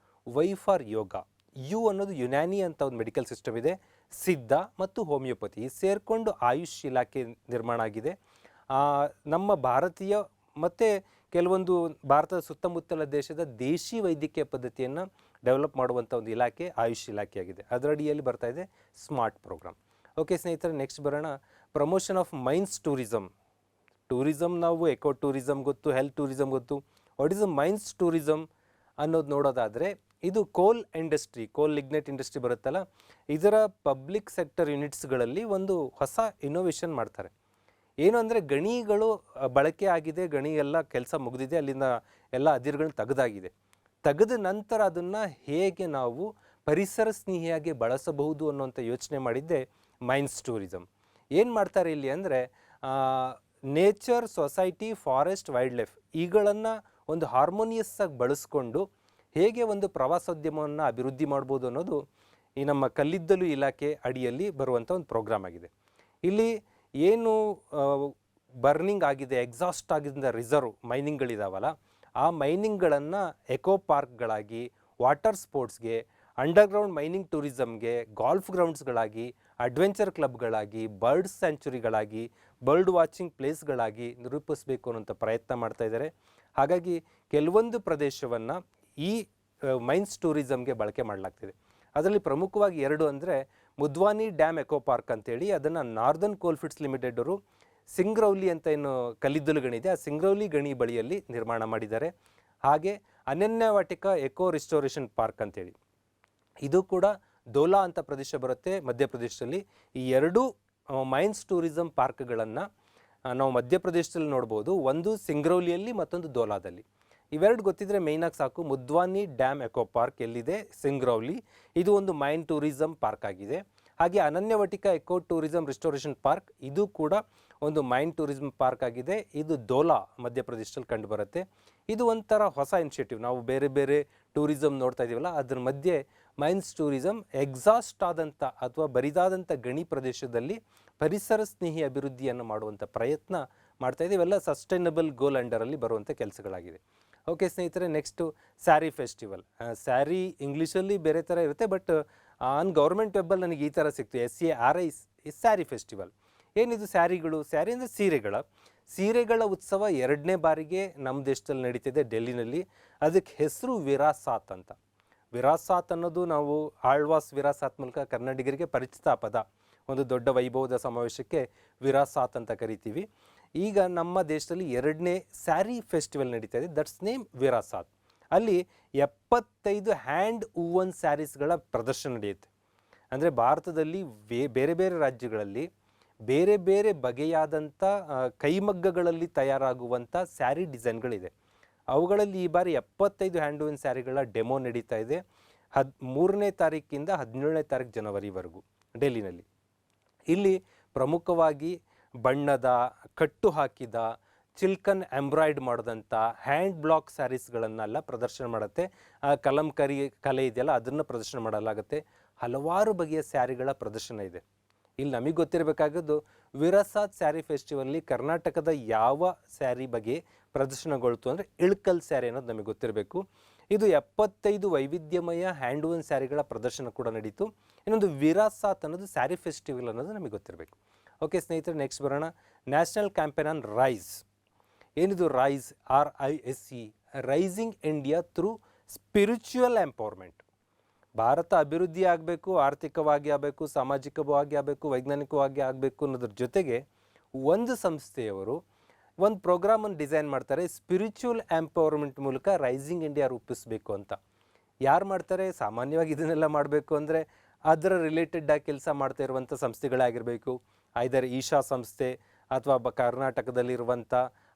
Y for yoga, U ಅನ್ನೋದು ಯುನಾನಿ ಅಂತ ಒಂದು ಮೆಡಿಕಲ್ ಸಿಸ್ಟಮ್ ಇದೆ, ಸಿದ್ಧ ಮತ್ತು ಹೋಮಿಯೋಪತಿ ಸೇರಿಕೊಂಡು ಆಯುಷ್ ಇಲಾಖೆ ನಿರ್ಮಾಣ ಆಗಿದೆ. ನಮ್ಮ ಭಾರತೀಯ ಮತ್ತು ಕೆಲವೊಂದು ಭಾರತದ ಸುತ್ತಮುತ್ತಲ ದೇಶದ ದೇಶಿ ವೈದ್ಯಕೀಯ ಪದ್ಧತಿಯನ್ನು ಡೆವಲಪ್ ಮಾಡುವಂಥ ಒಂದು ಇಲಾಖೆ ಆಯುಷ್ ಇಲಾಖೆಯಾಗಿದೆ. ಅದರಡಿಯಲ್ಲಿ ಬರ್ತಾ ಇದೆ ಸ್ಮಾರ್ಟ್ ಪ್ರೋಗ್ರಾಮ್. ಓಕೆ ಸ್ನೇಹಿತರೆ, ನೆಕ್ಸ್ಟ್ ಬರೋಣ, ಪ್ರಮೋಷನ್ ಆಫ್ ಮೈನ್ಸ್ ಟೂರಿಸಮ್. ನಾವು ಎಕೋ ಟೂರಿಸಮ್ ಗೊತ್ತು, ಹೆಲ್ತ್ ಟೂರಿಸಮ್ ಗೊತ್ತು. What is the mines tourism ಅನ್ನೋದು ನೋಡೋದಾದರೆ, ಇದು ಕೋಲ್ ಲಿಗ್ನೈಟ್ ಇಂಡಸ್ಟ್ರಿ ಬರುತ್ತಲ್ಲ, ಇದರ ಪಬ್ಲಿಕ್ ಸೆಕ್ಟರ್ ಯೂನಿಟ್ಸ್ಗಳಲ್ಲಿ ಒಂದು ಹೊಸ ಇನೋವೇಷನ್ ಮಾಡ್ತಾರೆ. ಏನು ಅಂದರೆ, ಗಣಿಗಳು ಬಳಕೆ ಆಗಿದೆ, ಗಣಿ ಎಲ್ಲ ಕೆಲಸ ಮುಗಿದಿದೆ, ಅಲ್ಲಿಂದ ಎಲ್ಲ ಅದಿರುಗಳನ್ನ ತೆಗೆದ ನಂತರ ಅದನ್ನು ಹೇಗೆ ನಾವು ಪರಿಸರ ಸ್ನೇಹಿಯಾಗಿ ಬಳಸಬಹುದು ಅನ್ನೋಂಥ ಯೋಚನೆ ಮಾಡಿದ್ದೆ ಮೈನ್ಸ್ ಟೂರಿಸಮ್. ಏನು ಮಾಡ್ತಾರೆ ಇಲ್ಲಿ ಅಂದರೆ, nature, society, forest, wild life ಇವುಗಳನ್ನು ಒಂದು ಹಾರ್ಮೋನಿಯಸ್ ಆಗಿ ಬಳಸ್ಕೊಂಡು ಹೇಗೆ ಒಂದು ಪ್ರವಾಸೋದ್ಯಮವನ್ನು ಅಭಿವೃದ್ಧಿ ಮಾಡ್ಬೋದು ಅನ್ನೋದು ಈ ನಮ್ಮ ಕಲ್ಲಿದ್ದಲು ಇಲಾಖೆ ಅಡಿಯಲ್ಲಿ ಬರುವಂಥ ಒಂದು ಪ್ರೋಗ್ರಾಮ್ ಆಗಿದೆ. ಇಲ್ಲಿ ಏನು ಬರ್ನಿಂಗ್ ಆಗಿದೆ, ಎಕ್ಸಾಸ್ಟ್ ಆಗಿದ್ದ ರಿಸರ್ವ್ ಮೈನಿಂಗ್ಗಳಿದಾವಲ್ಲ, ಆ ಮೈನಿಂಗ್ಗಳನ್ನು ಎಕೋ ಪಾರ್ಕ್ಗಳಾಗಿ, ವಾಟರ್ ಸ್ಪೋರ್ಟ್ಸ್ಗೆ, ಅಂಡರ್ಗ್ರೌಂಡ್ ಮೈನಿಂಗ್ ಟೂರಿಸಮ್ಗೆ, ಗಾಲ್ಫ್ ಗ್ರೌಂಡ್ಸ್ಗಳಾಗಿ, ಅಡ್ವೆಂಚರ್ ಕ್ಲಬ್ಗಳಾಗಿ, ಬರ್ಡ್ ಸ್ಯಾಂಚುರಿಗಳಾಗಿ ಬರ್ಡ್ ವಾಚಿಂಗ್ ಪ್ಲೇಸ್ಗಳಾಗಿ ನಿರೂಪಿಸಬೇಕು ಅನ್ನೋಂಥ ಪ್ರಯತ್ನ ಮಾಡ್ತಾ ಇದ್ದಾರೆ. ಹಾಗಾಗಿ ಕೆಲವೊಂದು ಪ್ರದೇಶವನ್ನು ಈ ಮೈನ್ಸ್ ಟೂರಿಸಮ್ಗೆ ಬಳಕೆ ಮಾಡಲಾಗ್ತಿದೆ. ಅದರಲ್ಲಿ ಪ್ರಮುಖವಾಗಿ 2 ಅಂದರೆ ಮುದ್ವಾನಿ ಡ್ಯಾಮ್ ಎಕೋ ಪಾರ್ಕ್ ಅಂತೇಳಿ, ಅದನ್ನು ನಾರ್ದರ್ನ್ ಕೋಲ್ಫೀಲ್ಡ್ಸ್ ಲಿಮಿಟೆಡ್ ಅವರು ಸಿಂಗ್ರೌಲಿ ಅಂತ ಏನು ಕಲ್ಲಿದ್ದಲು ಗಣಿ ಇದೆ, ಆ ಸಿಂಗ್ರೌಲಿ ಗಣಿ ಬಳಿಯಲ್ಲಿ ನಿರ್ಮಾಣ ಮಾಡಿದ್ದಾರೆ. ಹಾಗೆ ಅನನ್ಯವಾಟಿಕ ಎಕೋ ರಿಸ್ಟೋರೇಷನ್ ಪಾರ್ಕ್ ಅಂತೇಳಿ, ಇದು ಕೂಡ ದೋಲಾ ಅಂತ ಪ್ರದೇಶ ಬರುತ್ತೆ ಮಧ್ಯಪ್ರದೇಶದಲ್ಲಿ. ಈ 2 ಮೈನ್ಸ್ ಟೂರಿಸಮ್ ಪಾರ್ಕ್ಗಳನ್ನು ನಾವು ಮಧ್ಯಪ್ರದೇಶದಲ್ಲಿ ನೋಡ್ಬೋದು, ಒಂದು ಸಿಂಗ್ರೌಲಿಯಲ್ಲಿ ಮತ್ತೊಂದು ದೋಲಾದಲ್ಲಿ. ಇವೆರಡು ಗೊತ್ತಿದ್ರೆ ಮೇಯ್ನಾಗಿ ಸಾಕು. ಮುದ್ವಾನಿ ಡ್ಯಾಮ್ ಎಕೋ ಪಾರ್ಕ್ ಎಲ್ಲಿದೆ, ಸಿಂಗ್ರೌಲಿ, ಇದು ಒಂದು ಮೈನ್ ಟೂರಿಸಮ್ ಪಾರ್ಕ್ ಆಗಿದೆ. ಹಾಗೆ ಅನನ್ಯವಟಿಕ ಎಕೋ ಟೂರಿಸಮ್ ರಿಸ್ಟೋರೇಷನ್ ಪಾರ್ಕ್, ಇದು ಕೂಡ ಒಂದು ಮೈನ್ ಟೂರಿಸಮ್ ಪಾರ್ಕ್ ಆಗಿದೆ. ಇದು ದೋಲಾ ಮಧ್ಯಪ್ರದೇಶದಲ್ಲಿ ಕಂಡು ಬರುತ್ತೆ. ಇದು ಒಂಥರ ಹೊಸ ಇನಿಷಿಯೇಟಿವ್. ನಾವು ಬೇರೆ ಬೇರೆ ಟೂರಿಸಮ್ ನೋಡ್ತಾ ಇದ್ದೀವಲ್ಲ, ಅದ್ರ ಮಧ್ಯೆ ಮೈನ್ಸ್ ಟೂರಿಸಮ್ ಎಕ್ಸಾಸ್ಟ್ ಆದಂಥ ಅಥವಾ ಬರಿದಾದಂಥ ಗಣಿ ಪ್ರದೇಶದಲ್ಲಿ ಪರಿಸರ ಸ್ನೇಹಿ ಅಭಿವೃದ್ಧಿಯನ್ನು ಮಾಡುವಂಥ ಪ್ರಯತ್ನ ಮಾಡ್ತಾ ಇದೆ. ಇವೆಲ್ಲ ಸಸ್ಟೈನಬಲ್ ಗೋಲ್ ಅಂಡರಲ್ಲಿ ಬರುವಂಥ ಕೆಲಸಗಳಾಗಿದೆ. ಓಕೆ ಸ್ನೇಹಿತರೆ, ನೆಕ್ಸ್ಟು ಸ್ಯಾರಿ ಫೆಸ್ಟಿವಲ್. ಸ್ಯಾರಿ ಇಂಗ್ಲೀಷಲ್ಲಿ ಬೇರೆ ಥರ ಇರುತ್ತೆ, ಬಟ್ ಆನ್ ಗೌರ್ಮೆಂಟ್ ವೆಬ್ಬಲ್ಲಿ ನನಗೆ ಈ ಥರ ಸಿಕ್ತು, SARI ಸ್ಯಾರಿ ಫೆಸ್ಟಿವಲ್. ಏನಿದು ಸ್ಯಾರಿಗಳು? ಸ್ಯಾರಿ ಅಂದರೆ ಸೀರೆಗಳ ಉತ್ಸವ 2ನೇ ಬಾರಿಗೆ ನಮ್ಮ ದೇಶದಲ್ಲಿ ನಡೀತಿದೆ ಡೆಲ್ಲಿನಲ್ಲಿ. ಅದಕ್ಕೆ ಹೆಸರು ವಿರಾಸಾತ್ ಅಂತ. ವಿರಾಸಾತ್ ಅನ್ನೋದು ನಾವು ಆಳ್ವಾಸ್ ವಿರಾಸಾತ್ ಮೂಲಕ ಕನ್ನಡಿಗರಿಗೆ ಪರಿಚಿತ ಪದ. ಒಂದು ದೊಡ್ಡ ವೈಭವದ ಸಮಾವೇಶಕ್ಕೆ ವಿರಾಸಾತ್ ಅಂತ ಕರಿತೀವಿ. ಈಗ ನಮ್ಮ ದೇಶದಲ್ಲಿ 2ನೇ ಸ್ಯಾರಿ ಫೆಸ್ಟಿವಲ್ ನಡೀತಾ ಇದೆ, ದಟ್ಸ್ ನೇಮ್ ವಿರಾಸಾತ್. ಅಲ್ಲಿ 75 ಹ್ಯಾಂಡ್ ವೂವನ್ ಸ್ಯಾರೀಸ್ಗಳ ಪ್ರದರ್ಶನ ನಡೆಯುತ್ತೆ. ಅಂದರೆ ಭಾರತದಲ್ಲಿ ಬೇರೆ ಬೇರೆ ರಾಜ್ಯಗಳಲ್ಲಿ ಬೇರೆ ಬೇರೆ ಬಗೆಯಾದಂಥ ಕೈಮಗ್ಗಗಳಲ್ಲಿ ತಯಾರಾಗುವಂಥ ಸ್ಯಾರಿ ಡಿಸೈನ್ಗಳಿದೆ. ಅವುಗಳಲ್ಲಿ ಈ ಬಾರಿ 75 ಹ್ಯಾಂಡ್ ವೂವನ್ ಸ್ಯಾರಿಗಳ ಡೆಮೋ ನಡೀತಾ ಇದೆ 3ನೇ ತಾರೀಕಿಂದ 17ನೇ ತಾರೀಕು ಜನವರಿವರೆಗೂ ಡೆಲ್ಲಿನಲ್ಲಿ. ಇಲ್ಲಿ ಪ್ರಮುಖವಾಗಿ ಬಣ್ಣದ, ಕಟ್ಟು ಹಾಕಿದ, ಚಿಲ್ಕನ್ ಎಂಬ್ರಾಯ್ಡ್ ಮಾಡಿದಂಥ ಹ್ಯಾಂಡ್ ಬ್ಲಾಕ್ ಸ್ಯಾರೀಸ್ಗಳನ್ನೆಲ್ಲ ಪ್ರದರ್ಶನ ಮಾಡುತ್ತೆ. ಕಲಂಕರಿ ಕಲೆ ಇದೆಯಲ್ಲ, ಅದನ್ನು ಪ್ರದರ್ಶನ ಮಾಡಲಾಗುತ್ತೆ. ಹಲವಾರು ಬಗೆಯ ಸ್ಯಾರಿಗಳ ಪ್ರದರ್ಶನ ಇದೆ. ಇಲ್ಲಿ ನಮಗೆ ಗೊತ್ತಿರಬೇಕಾಗದ್ದು, ವಿರಾಸಾತ್ ಸ್ಯಾರಿ ಫೆಸ್ಟಿವಲ್ಲಿ ಕರ್ನಾಟಕದ ಯಾವ ಸ್ಯಾರಿ ಬಗ್ಗೆ ಪ್ರದರ್ಶನಗೊಳ್ತು ಅಂದರೆ ಇಳ್ಕಲ್ ಸ್ಯಾರಿ ಅನ್ನೋದು ನಮಗೆ ಗೊತ್ತಿರಬೇಕು. ಇದು 75 ವೈವಿಧ್ಯಮಯ ಹ್ಯಾಂಡ್ ವೂವನ್ ಸ್ಯಾರಿಗಳ ಪ್ರದರ್ಶನ ಕೂಡ ನಡೀತು. ಇನ್ನೊಂದು ವಿರಾಸಾತ್ ಅನ್ನೋದು ಸ್ಯಾರಿ ಫೆಸ್ಟಿವಲ್ ಅನ್ನೋದು ನಮಗೆ ಗೊತ್ತಿರಬೇಕು. ಓಕೆ ಸ್ನೇಹಿತರೆ, ನೆಕ್ಸ್ಟ್ ಬರೋಣ. National campaign on rise. ಏನಿದು rise? RISE, rising India through spiritual empowerment. Bharat ಅಭಿವೃದ್ಧಿ ಆಗಬೇಕು, ಆರ್ಥಿಕವಾಗಿ ಆಗಬೇಕು, ಸಾಮಾಜಿಕವಾಗಿ ಆಗಬೇಕು, ವೈಜ್ಞಾನಿಕವಾಗಿ ಆಗಬೇಕು ಅನ್ನೋದ್ರ ಜೊತೆಗೆ ಒಂದು ಸಂಸ್ಥೆಯವರು ಒಂದು ಪ್ರೋಗ್ರಾಮನ್ನು ಡಿಸೈನ್ ಮಾಡ್ತಾರೆ, ಸ್ಪಿರಿಚುವಲ್ ಎಂಪವರ್ಮೆಂಟ್ ಮೂಲಕ ರೈಸಿಂಗ್ ಇಂಡಿಯಾ ರೂಪಿಸಬೇಕು ಅಂತ. ಯಾರು ಮಾಡ್ತಾರೆ? ಸಾಮಾನ್ಯವಾಗಿ ಇದನ್ನೆಲ್ಲ ಮಾಡಬೇಕು ಅಂದರೆ ಅದರ ರಿಲೇಟೆಡ್ ಆಗಿ ಕೆಲಸ ಮಾಡ್ತಾ ಇರುವಂಥ ಸಂಸ್ಥೆಗಳಾಗಿರಬೇಕು. ಐದರ್ ಈಶಾ ಸಂಸ್ಥೆ ಅಥವಾ ಕರ್ನಾಟಕದಲ್ಲಿರುವಂಥ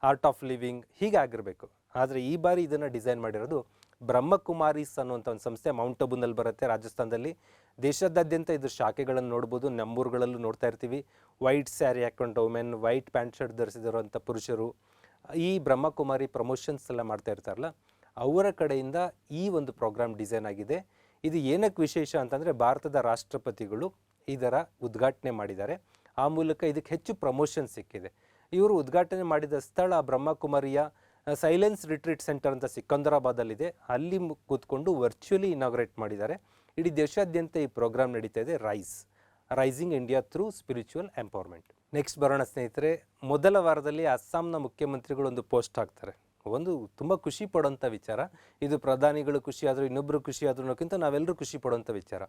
ಆರ್ಟ್ ಆಫ್ ಲಿವಿಂಗ್, ಹೀಗಾಗಿರಬೇಕು. ಆದರೆ ಈ ಬಾರಿ ಇದನ್ನು ಡಿಸೈನ್ ಮಾಡಿರೋದು ಬ್ರಹ್ಮಕುಮಾರೀಸ್ ಅನ್ನುವಂಥ ಒಂದು ಸಂಸ್ಥೆ, ಮೌಂಟ್ ಅಬುನಲ್ಲಿ ಬರುತ್ತೆ, ರಾಜಸ್ಥಾನದಲ್ಲಿ. ದೇಶದಾದ್ಯಂತ ಇದ್ರ ಶಾಖೆಗಳನ್ನು ನೋಡ್ಬೋದು, ನಮ್ಮೂರುಗಳಲ್ಲೂ ನೋಡ್ತಾ ಇರ್ತೀವಿ. ವೈಟ್ ಸ್ಯಾರಿ ಹಾಕ್ಕೊಂಡು ವುಮೆನ್, ವೈಟ್ ಪ್ಯಾಂಟ್ ಶರ್ಟ್ ಧರಿಸಿದಿರುವಂಥ ಪುರುಷರು, ಈ ಬ್ರಹ್ಮಕುಮಾರಿ ಪ್ರಮೋಷನ್ಸ್ ಎಲ್ಲ ಮಾಡ್ತಾ ಇರ್ತಾರಲ್ಲ, ಅವರ ಕಡೆಯಿಂದ ಈ ಒಂದು ಪ್ರೋಗ್ರಾಮ್ ಡಿಸೈನ್ ಆಗಿದೆ. ಇದು ಏನಕ್ಕೆ ವಿಶೇಷ ಅಂತಂದರೆ, ಭಾರತದ ರಾಷ್ಟ್ರಪತಿಗಳು ಇದರ ಉದ್ಘಾಟನೆ ಮಾಡಿದ್ದಾರೆ. ಆ ಮೂಲಕ ಇದಕ್ಕೆ ಹೆಚ್ಚು ಪ್ರಮೋಷನ್ ಸಿಕ್ಕಿದೆ. ಇವರು ಉದ್ಘಾಟನೆ ಮಾಡಿದ ಸ್ಥಳ ಬ್ರಹ್ಮಕುಮಾರಿಯ ಸೈಲೆನ್ಸ್ ರಿಟ್ರೀಟ್ ಸೆಂಟರ್ ಅಂತ ಸಿಕಂದರಾಬಾದಲ್ಲಿದೆ. ಅಲ್ಲಿ ಕೂತ್ಕೊಂಡು ವರ್ಚುವಲಿ ಇನಾಗ್ರೇಟ್ ಮಾಡಿದ್ದಾರೆ. ಇಡೀ ದೇಶಾದ್ಯಂತ ಈ ಪ್ರೋಗ್ರಾಮ್ ನಡೀತಾ ಇದೆ, rising India through spiritual empowerment. Next ಬರೋಣ ಸ್ನೇಹಿತರೆ. ಮೊದಲ ವಾರದಲ್ಲಿ ಅಸ್ಸಾಂನ ಮುಖ್ಯಮಂತ್ರಿಗಳು ಒಂದು ಪೋಸ್ಟ್ ಹಾಕ್ತಾರೆ. ಒಂದು ತುಂಬ ಖುಷಿ ಪಡೋಂಥ ವಿಚಾರ ಇದು. ಪ್ರಧಾನಿಗಳು ಖುಷಿ ಆದರೂ, ಇನ್ನೊಬ್ಬರು ಖುಷಿ ಆದ್ರೂ ಅನ್ನೋಕ್ಕಿಂತ ನಾವೆಲ್ಲರೂ ಖುಷಿ ಪಡೋಂಥ ವಿಚಾರ.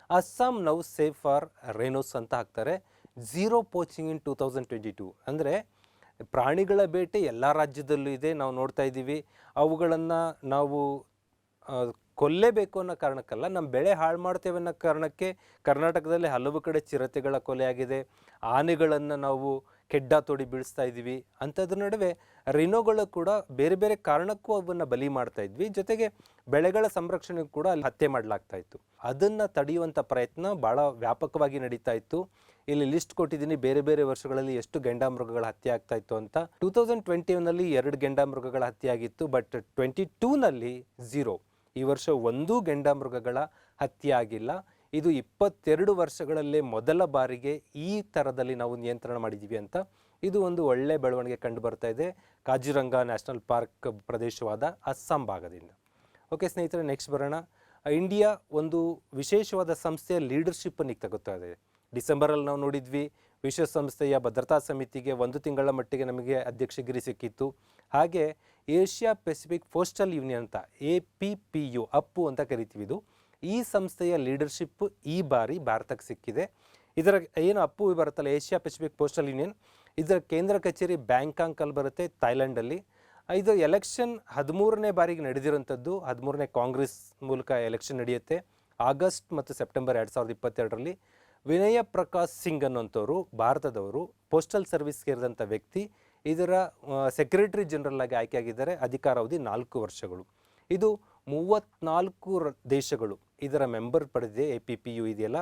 Assam now safe for rhinos ಅಂತ ಹಾಕ್ತಾರೆ. 0 ಪೋಚಿಂಗ್ ಇನ್ 2022. ಅಂದರೆ ಪ್ರಾಣಿಗಳ ಬೇಟೆ ಎಲ್ಲ ರಾಜ್ಯದಲ್ಲೂ ಇದೆ, ನಾವು ನೋಡ್ತಾ ಇದ್ದೀವಿ. ಅವುಗಳನ್ನು ನಾವು ಕೊಲ್ಲೇಬೇಕು ಅನ್ನೋ ಕಾರಣಕ್ಕಲ್ಲ, ನಮ್ಮ ಬೆಳೆ ಹಾಳು ಮಾಡ್ತೇವೆ ಅನ್ನೋ ಕಾರಣಕ್ಕೆ ಕರ್ನಾಟಕದಲ್ಲಿ ಹಲವು ಕಡೆ ಚಿರತೆಗಳ ಕೊಲೆ ಆಗಿದೆ, ಆನೆಗಳನ್ನು ನಾವು ಕೆಡ್ಡ ತೋಡಿ ಬೀಳಿಸ್ತಾ ಇದ್ದೀವಿ. ಅಂಥದ್ರ ನಡುವೆ ರಿನೋಗಳು ಕೂಡ ಬೇರೆ ಬೇರೆ ಕಾರಣಕ್ಕೂ ಅವನ್ನು ಬಲಿ ಮಾಡ್ತಾ ಇದ್ವಿ. ಜೊತೆಗೆ ಬೆಳೆಗಳ ಸಂರಕ್ಷಣೆಗೂ ಕೂಡ ಅಲ್ಲಿ ಹತ್ಯೆ ಮಾಡಲಾಗ್ತಾ ಇತ್ತು. ಅದನ್ನು ತಡೆಯುವಂಥ ಪ್ರಯತ್ನ ಭಾಳ ವ್ಯಾಪಕವಾಗಿ ನಡೀತಾ ಇತ್ತು. ಇಲ್ಲಿ ಲಿಸ್ಟ್ ಕೊಟ್ಟಿದ್ದೀನಿ, ಬೇರೆ ಬೇರೆ ವರ್ಷಗಳಲ್ಲಿ ಎಷ್ಟು ಗೆಂಡಾಮೃಗಗಳ ಹತ್ಯೆ ಆಗ್ತಾ ಇತ್ತು ಅಂತ. 2021ನಲ್ಲಿ 2 ಗೆಂಡಾಮೃಗಗಳ ಹತ್ಯೆ ಆಗಿತ್ತು, ಬಟ್ 22ನಲ್ಲಿ 0. ಈ ವರ್ಷ 1 ಗೆಂಡಾಮೃಗಗಳ ಹತ್ಯೆ ಆಗಿಲ್ಲ. ಇದು 22 ವರ್ಷಗಳಲ್ಲೇ ಮೊದಲ ಬಾರಿಗೆ ಈ ಥರದಲ್ಲಿ ನಾವು ನಿಯಂತ್ರಣ ಮಾಡಿದ್ದೀವಿ ಅಂತ. ಇದು ಒಂದು ಒಳ್ಳೆ ಬೆಳವಣಿಗೆ ಕಂಡು ಬರ್ತಾ ಇದೆ ಕಾಜಿರಂಗ ನ್ಯಾಷನಲ್ ಪಾರ್ಕ್ ಪ್ರದೇಶವಾದ ಅಸ್ಸಾಂ ಭಾಗದಿಂದ. ಓಕೆ ಸ್ನೇಹಿತರೆ, ನೆಕ್ಸ್ಟ್ ಬರೋಣ. ಇಂಡಿಯಾ ಒಂದು ವಿಶೇಷವಾದ ಸಂಸ್ಥೆಯ ಲೀಡರ್ಶಿಪ್ಪನ್ನು ತಗೋತಾ ಇದೆ. ಡಿಸೆಂಬರಲ್ಲಿ ನಾವು ನೋಡಿದ್ವಿ, ವಿಶ್ವಸಂಸ್ಥೆಯ ಭದ್ರತಾ ಸಮಿತಿಗೆ 1 ತಿಂಗಳ ಮಟ್ಟಿಗೆ ನಮಗೆ ಅಧ್ಯಕ್ಷಗಿರಿ ಸಿಕ್ಕಿತ್ತು. ಹಾಗೆ ಏಷ್ಯಾ ಪೆಸಿಫಿಕ್ ಪೋಸ್ಟಲ್ ಯೂನಿಯನ್ ಅಂತ APPU ಅಪ್ಪು ಅಂತ ಕರಿತೀವಿ. ಇದು ಈ ಸಂಸ್ಥೆಯ ಲೀಡರ್ಶಿಪ್ ಈ ಬಾರಿ ಭಾರತಕ್ಕೆ ಸಿಕ್ಕಿದೆ. ಇದರ ಏನು ಅಪ್ಪು ಬರುತ್ತಲ್ಲ, ಏಷ್ಯಾ ಪೆಸಿಫಿಕ್ ಪೋಸ್ಟಲ್ ಯೂನಿಯನ್, ಇದರ ಕೇಂದ್ರ ಕಚೇರಿ ಬ್ಯಾಂಕಾಂಕಲ್ಲಿ ಬರುತ್ತೆ, ಥೈಲ್ಯಾಂಡಲ್ಲಿ. ಇದು ಎಲೆಕ್ಷನ್ 13ನೇ ಬಾರಿಗೆ ನಡೆದಿರೋಂಥದ್ದು. 13ನೇ ಕಾಂಗ್ರೆಸ್ ಮೂಲಕ ಎಲೆಕ್ಷನ್ ನಡೆಯುತ್ತೆ. ಆಗಸ್ಟ್ ಮತ್ತು ಸೆಪ್ಟೆಂಬರ್ 2022ರಲ್ಲಿ ವಿನಯ ಪ್ರಕಾಶ್ ಸಿಂಗ್ ಅನ್ನೋಂಥವ್ರು, ಭಾರತದವರು, ಪೋಸ್ಟಲ್ ಸರ್ವಿಸ್ ಸೇರಿದಂಥ ವ್ಯಕ್ತಿ, ಇದರ ಸೆಕ್ರೆಟರಿ ಜನರಲ್ ಆಗಿ ಆಯ್ಕೆಯಾಗಿದ್ದಾರೆ. ಅಧಿಕಾರಾವಧಿ 4 ವರ್ಷಗಳು. ಇದು 34 ದೇಶಗಳು ಇದರ ಮೆಂಬರ್ ಪಡೆದಿದೆ. APPU ಇದೆಯಲ್ಲ,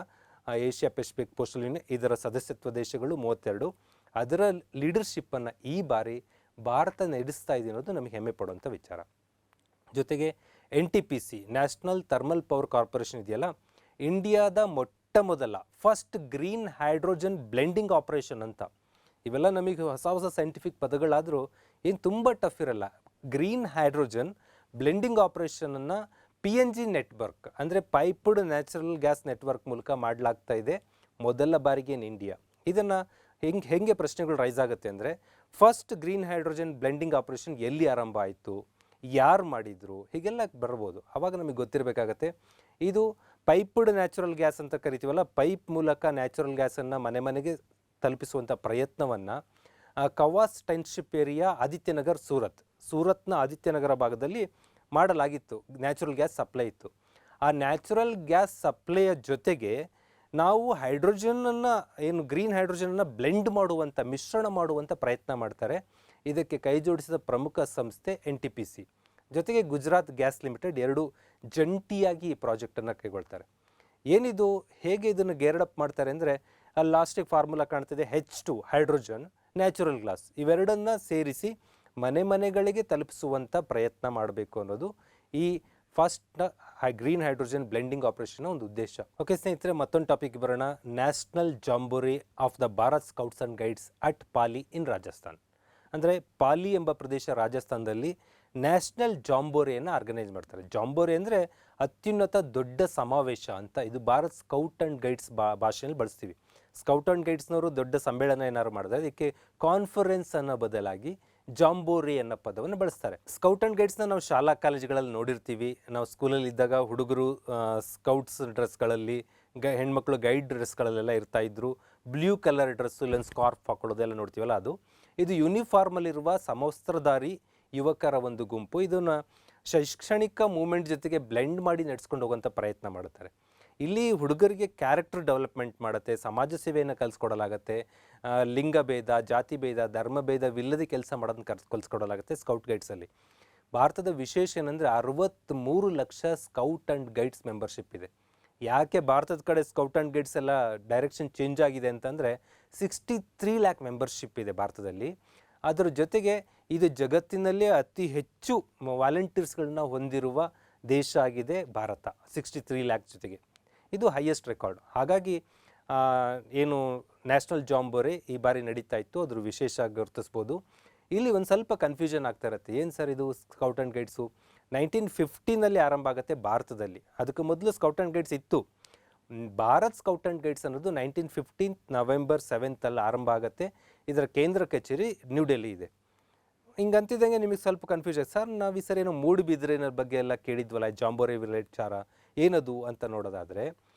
ಏಷ್ಯಾ ಪೆಸಿಫಿಕ್ ಪೋಸ್ಟಲ್ ಯೂನಿಯನ್, ಇದರ ಸದಸ್ಯತ್ವ ದೇಶಗಳು 32. ಅದರ ಲೀಡರ್ಶಿಪ್ಪನ್ನು ಈ ಬಾರಿ ಭಾರತ ನಡೆಸ್ತಾ ಇದೆ ಅನ್ನೋದು ನಮಗೆ ಹೆಮ್ಮೆ ಪಡುವಂಥ ವಿಚಾರ. ಜೊತೆಗೆ NTPC, national thermal power corporation ಇದೆಯಲ್ಲ, ಇಂಡಿಯಾದ ಮೊಟ್ಟ ಮೊದಲ first green hydrogen blending operation ಅಂತ. ಇವೆಲ್ಲ ನಮಗೆ ಹೊಸ ಹೊಸ ಸೈಂಟಿಫಿಕ್ ಪದಗಳಾದರೂ ಏನು ತುಂಬ ಟಫ್ ಇರಲ್ಲ. ಗ್ರೀನ್ ಹೈಡ್ರೋಜನ್ ಬ್ಲೆಂಡಿಂಗ್ ಆಪರೇಷನನ್ನು PNG ನೆಟ್ವರ್ಕ್ ಅಂದರೆ ಪೈಪ್ಡ್ ನ್ಯಾಚುರಲ್ ಗ್ಯಾಸ್ ನೆಟ್ವರ್ಕ್ ಮೂಲಕ ಮಾಡಲಾಗ್ತಾ ಇದೆ, ಮೊದಲ ಬಾರಿಗೆ ಇನ್ ಇಂಡಿಯಾ. ಇದನ್ನು ಹೆಂಗೆ ಪ್ರಶ್ನೆಗಳು ರೈಸ್ ಆಗುತ್ತೆ ಅಂದರೆ, first green hydrogen blending operation ಎಲ್ಲಿ ಆರಂಭ ಆಯಿತು, ಯಾರು ಮಾಡಿದರು, ಹೀಗೆಲ್ಲ ಬರ್ಬೋದು. ಆವಾಗ ನಮಗೆ ಗೊತ್ತಿರಬೇಕಾಗತ್ತೆ. ಇದು ಪೈಪ್ಡ್ ನ್ಯಾಚುರಲ್ ಗ್ಯಾಸ್ ಅಂತ ಕರಿತೀವಲ್ಲ, ಪೈಪ್ ಮೂಲಕ ನ್ಯಾಚುರಲ್ ಗ್ಯಾಸನ್ನು ಮನೆ ಮನೆಗೆ ತಲುಪಿಸುವಂಥ ಪ್ರಯತ್ನವನ್ನು ಕವಾಸ್ ಟೌನ್ಶಿಪ್ ಏರಿಯಾ, ಆದಿತ್ಯನಗರ್, ಸೂರತ್ನ ಆದಿತ್ಯನಗರ ಭಾಗದಲ್ಲಿ ಮಾಡಲಾಗಿತ್ತು. ನ್ಯಾಚುರಲ್ ಗ್ಯಾಸ್ ಸಪ್ಲೈ ಇತ್ತು. ಆ ನ್ಯಾಚುರಲ್ ಗ್ಯಾಸ್ ಸಪ್ಲೈಯ ಜೊತೆಗೆ ನಾವು ಹೈಡ್ರೋಜನನ್ನು, ಏನು ಗ್ರೀನ್ ಹೈಡ್ರೋಜನನ್ನು ಬ್ಲೆಂಡ್ ಮಾಡುವಂಥ, ಮಿಶ್ರಣ ಮಾಡುವಂಥ ಪ್ರಯತ್ನ ಮಾಡ್ತಾರೆ. ಇದಕ್ಕೆ ಕೈ ಜೋಡಿಸಿದ ಪ್ರಮುಖ ಸಂಸ್ಥೆ NTPC, ಜೊತೆಗೆ ಗುಜರಾತ್ ಗ್ಯಾಸ್ ಲಿಮಿಟೆಡ್, ಎರಡು ಜಂಟಿಯಾಗಿ ಈ ಪ್ರಾಜೆಕ್ಟನ್ನು ಕೈಗೊಳ್ತಾರೆ. ಏನಿದು, ಹೇಗೆ ಇದನ್ನು ಗೇರ್ಡಪ್ ಮಾಡ್ತಾರೆ ಅಂದರೆ, ಅಲ್ಲಿ ಲಾಸ್ಟಿಗೆ ಫಾರ್ಮುಲಾ ಕಾಣ್ತಿದೆ, H2 ಹೈಡ್ರೋಜನ್, ನ್ಯಾಚುರಲ್ ಗ್ಯಾಸ್, ಇವೆರಡನ್ನು ಸೇರಿಸಿ ಮನೆ ಮನೆಗಳಿಗೆ ತಲುಪಿಸುವಂಥ ಪ್ರಯತ್ನ ಮಾಡಬೇಕು ಅನ್ನೋದು ಈ ಫಸ್ಟ್ ಗ್ರೀನ್ ಹೈಡ್ರೋಜನ್ ಬ್ಲೆಂಡಿಂಗ್ ಆಪರೇಷನ್ನ ಒಂದು ಉದ್ದೇಶ. ಓಕೆ ಸ್ನೇಹಿತರೆ, ಮತ್ತೊಂದು ಟಾಪಿಕ್ ಬರೋಣ. National jamboree of the Bharat scouts and guides at Pali in Rajasthan. ಅಂದರೆ ಪಾಲಿ ಎಂಬ ಪ್ರದೇಶ ರಾಜಸ್ಥಾನದಲ್ಲಿ ನ್ಯಾಷನಲ್ ಜಾಂಬೋರಿಯನ್ನು ಆರ್ಗನೈಸ್ ಮಾಡ್ತಾರೆ. ಜಾಂಬೋರಿ ಅಂದರೆ ಅತ್ಯುನ್ನತ ದೊಡ್ಡ ಸಮಾವೇಶ ಅಂತ. ಇದು ಭಾರತ್ ಸ್ಕೌಟ್ ಆ್ಯಂಡ್ ಗೈಡ್ಸ್ ಭಾಷೆಯಲ್ಲಿ ಬಳಸ್ತೀವಿ. ಸ್ಕೌಟ್ ಆ್ಯಂಡ್ ಗೈಡ್ಸ್ನವರು ದೊಡ್ಡ ಸಮ್ಮೇಳನ ಏನಾದ್ರು ಮಾಡಿದ್ರೆ ಅದಕ್ಕೆ ಕಾನ್ಫರೆನ್ಸ್ ಅನ್ನೋ ಬದಲಾಗಿ ಜಾಂಬೋರಿ ಅನ್ನೋ ಪದವನ್ನು ಬಳಸ್ತಾರೆ. ಸ್ಕೌಟ್ ಆ್ಯಂಡ್ ಗೈಡ್ಸ್ನ ನಾವು ಶಾಲಾ ಕಾಲೇಜುಗಳಲ್ಲಿ ನೋಡಿರ್ತೀವಿ. ನಾವು ಸ್ಕೂಲಲ್ಲಿ ಇದ್ದಾಗ ಹುಡುಗರು ಸ್ಕೌಟ್ಸ್ ಡ್ರೆಸ್ಗಳಲ್ಲಿ, ಹೆಣ್ಮಕ್ಳು ಗೈಡ್ ಡ್ರೆಸ್ಗಳಲ್ಲೆಲ್ಲ ಇರ್ತಾಯಿದ್ರು. ಬ್ಲೂ ಕಲರ್ ಡ್ರೆಸ್ಸು, ಇಲ್ಲೊಂದು ಸ್ಕಾರ್ಫ್ ಹಾಕೊಳ್ಳೋದೆಲ್ಲ ನೋಡ್ತೀವಲ್ಲ, ಅದು. ಇದು ಯೂನಿಫಾರ್ಮಲ್ಲಿರುವ ಸಮವಸ್ತ್ರಧಾರಿ ಯುವಕರ ಒಂದು ಗುಂಪು. ಇದನ್ನು ಶೈಕ್ಷಣಿಕ ಮೂವ್ಮೆಂಟ್ ಜೊತೆಗೆ ಬ್ಲೆಂಡ್ ಮಾಡಿ ನಡೆಸ್ಕೊಂಡು ಹೋಗುವಂಥ ಪ್ರಯತ್ನ ಮಾಡುತ್ತಾರೆ. ಇಲ್ಲಿ ಹುಡುಗರಿಗೆ ಕ್ಯಾರೆಕ್ಟರ್ ಡೆವಲಪ್ಮೆಂಟ್ ಮಾಡುತ್ತೆ, ಸಮಾಜ ಸೇವೆಯನ್ನು ಕಲಿಸ್ಕೊಡಲಾಗುತ್ತೆ, ಲಿಂಗಭೇದ, ಜಾತಿ ಭೇದ, ಧರ್ಮಭೇದವಿಲ್ಲದೆ ಕೆಲಸ ಮಾಡೋದನ್ನು ಕಲಿಸ್ಕೊಡಲಾಗುತ್ತೆ ಸ್ಕೌಟ್ ಗೈಡ್ಸಲ್ಲಿ. ಭಾರತದ ವಿಶೇಷ ಏನಂದರೆ 63 lakh scout and guides membership ಇದೆ. ಯಾಕೆ ಭಾರತದ ಕಡೆ ಸ್ಕೌಟ್ ಆ್ಯಂಡ್ ಗೈಡ್ಸ್ ಎಲ್ಲ ಡೈರೆಕ್ಷನ್ ಚೇಂಜ್ ಆಗಿದೆ ಅಂತಂದರೆ, 63 ಲ್ಯಾಕ್ ಮೆಂಬರ್ಶಿಪ್ ಇದೆ ಭಾರತದಲ್ಲಿ. ಅದರ ಜೊತೆಗೆ ಇದು ಜಗತ್ತಿನಲ್ಲೇ ಅತಿ ಹೆಚ್ಚು ವಾಲಂಟಿಯರ್ಸ್ಗಳನ್ನ ಹೊಂದಿರುವ ದೇಶ ಆಗಿದೆ ಭಾರತ, 63 ಲ್ಯಾಕ್ ಜೊತೆಗೆ. ಇದು ಹೈಯೆಸ್ಟ್ ರೆಕಾರ್ಡ್. ಹಾಗಾಗಿ ಏನು ನ್ಯಾಷನಲ್ ಜಾಂಬೋರೆ ಈ ಬಾರಿ ನಡೀತಾ ಇತ್ತು, ಅದ್ರ ವಿಶೇಷ ಗುರುತಿಸ್ಬೋದು. ಇಲ್ಲಿ ಒಂದು ಸ್ವಲ್ಪ ಕನ್ಫ್ಯೂಷನ್ ಆಗ್ತಾ ಇರುತ್ತೆ, ಏನು ಸರ್ ಇದು ಸ್ಕೌಟ್ ಆ್ಯಂಡ್ ಗೈಡ್ಸು 1950ನಲ್ಲಿ ಆರಂಭ ಆಗುತ್ತೆ ಭಾರತದಲ್ಲಿ. ಅದಕ್ಕೆ ಮೊದಲು ಸ್ಕೌಟ್ ಆ್ಯಂಡ್ ಗೈಡ್ಸ್ ಇತ್ತು. ಭಾರತ್ ಸ್ಕೌಟ್ ಆ್ಯಂಡ್ ಗೈಡ್ಸ್ ಅನ್ನೋದು 1915 ನವೆಂಬರ್ 7 ಆರಂಭ ಆಗುತ್ತೆ. ಇದರ ಕೇಂದ್ರ ಕಚೇರಿ ನ್ಯೂ ಡೆಲ್ಲಿ ಇದೆ. ಹಿಂಗಂತಿದ್ದಂಗೆ ನಿಮಗೆ ಸ್ವಲ್ಪ ಕನ್ಫ್ಯೂಷನ್, ಸರ್ ನಾವು ಈ ಸರಿ ಏನೋ ಮೂಡುಬಿದಿರೆನ ಬಗ್ಗೆ ಎಲ್ಲ ಕೇಳಿದ್ವಲ್ಲ, ಜಾಂಬೋರೆ ವಿಚಾರ ಏನದು ಅಂತ ನೋಡೋದಾದರೆ,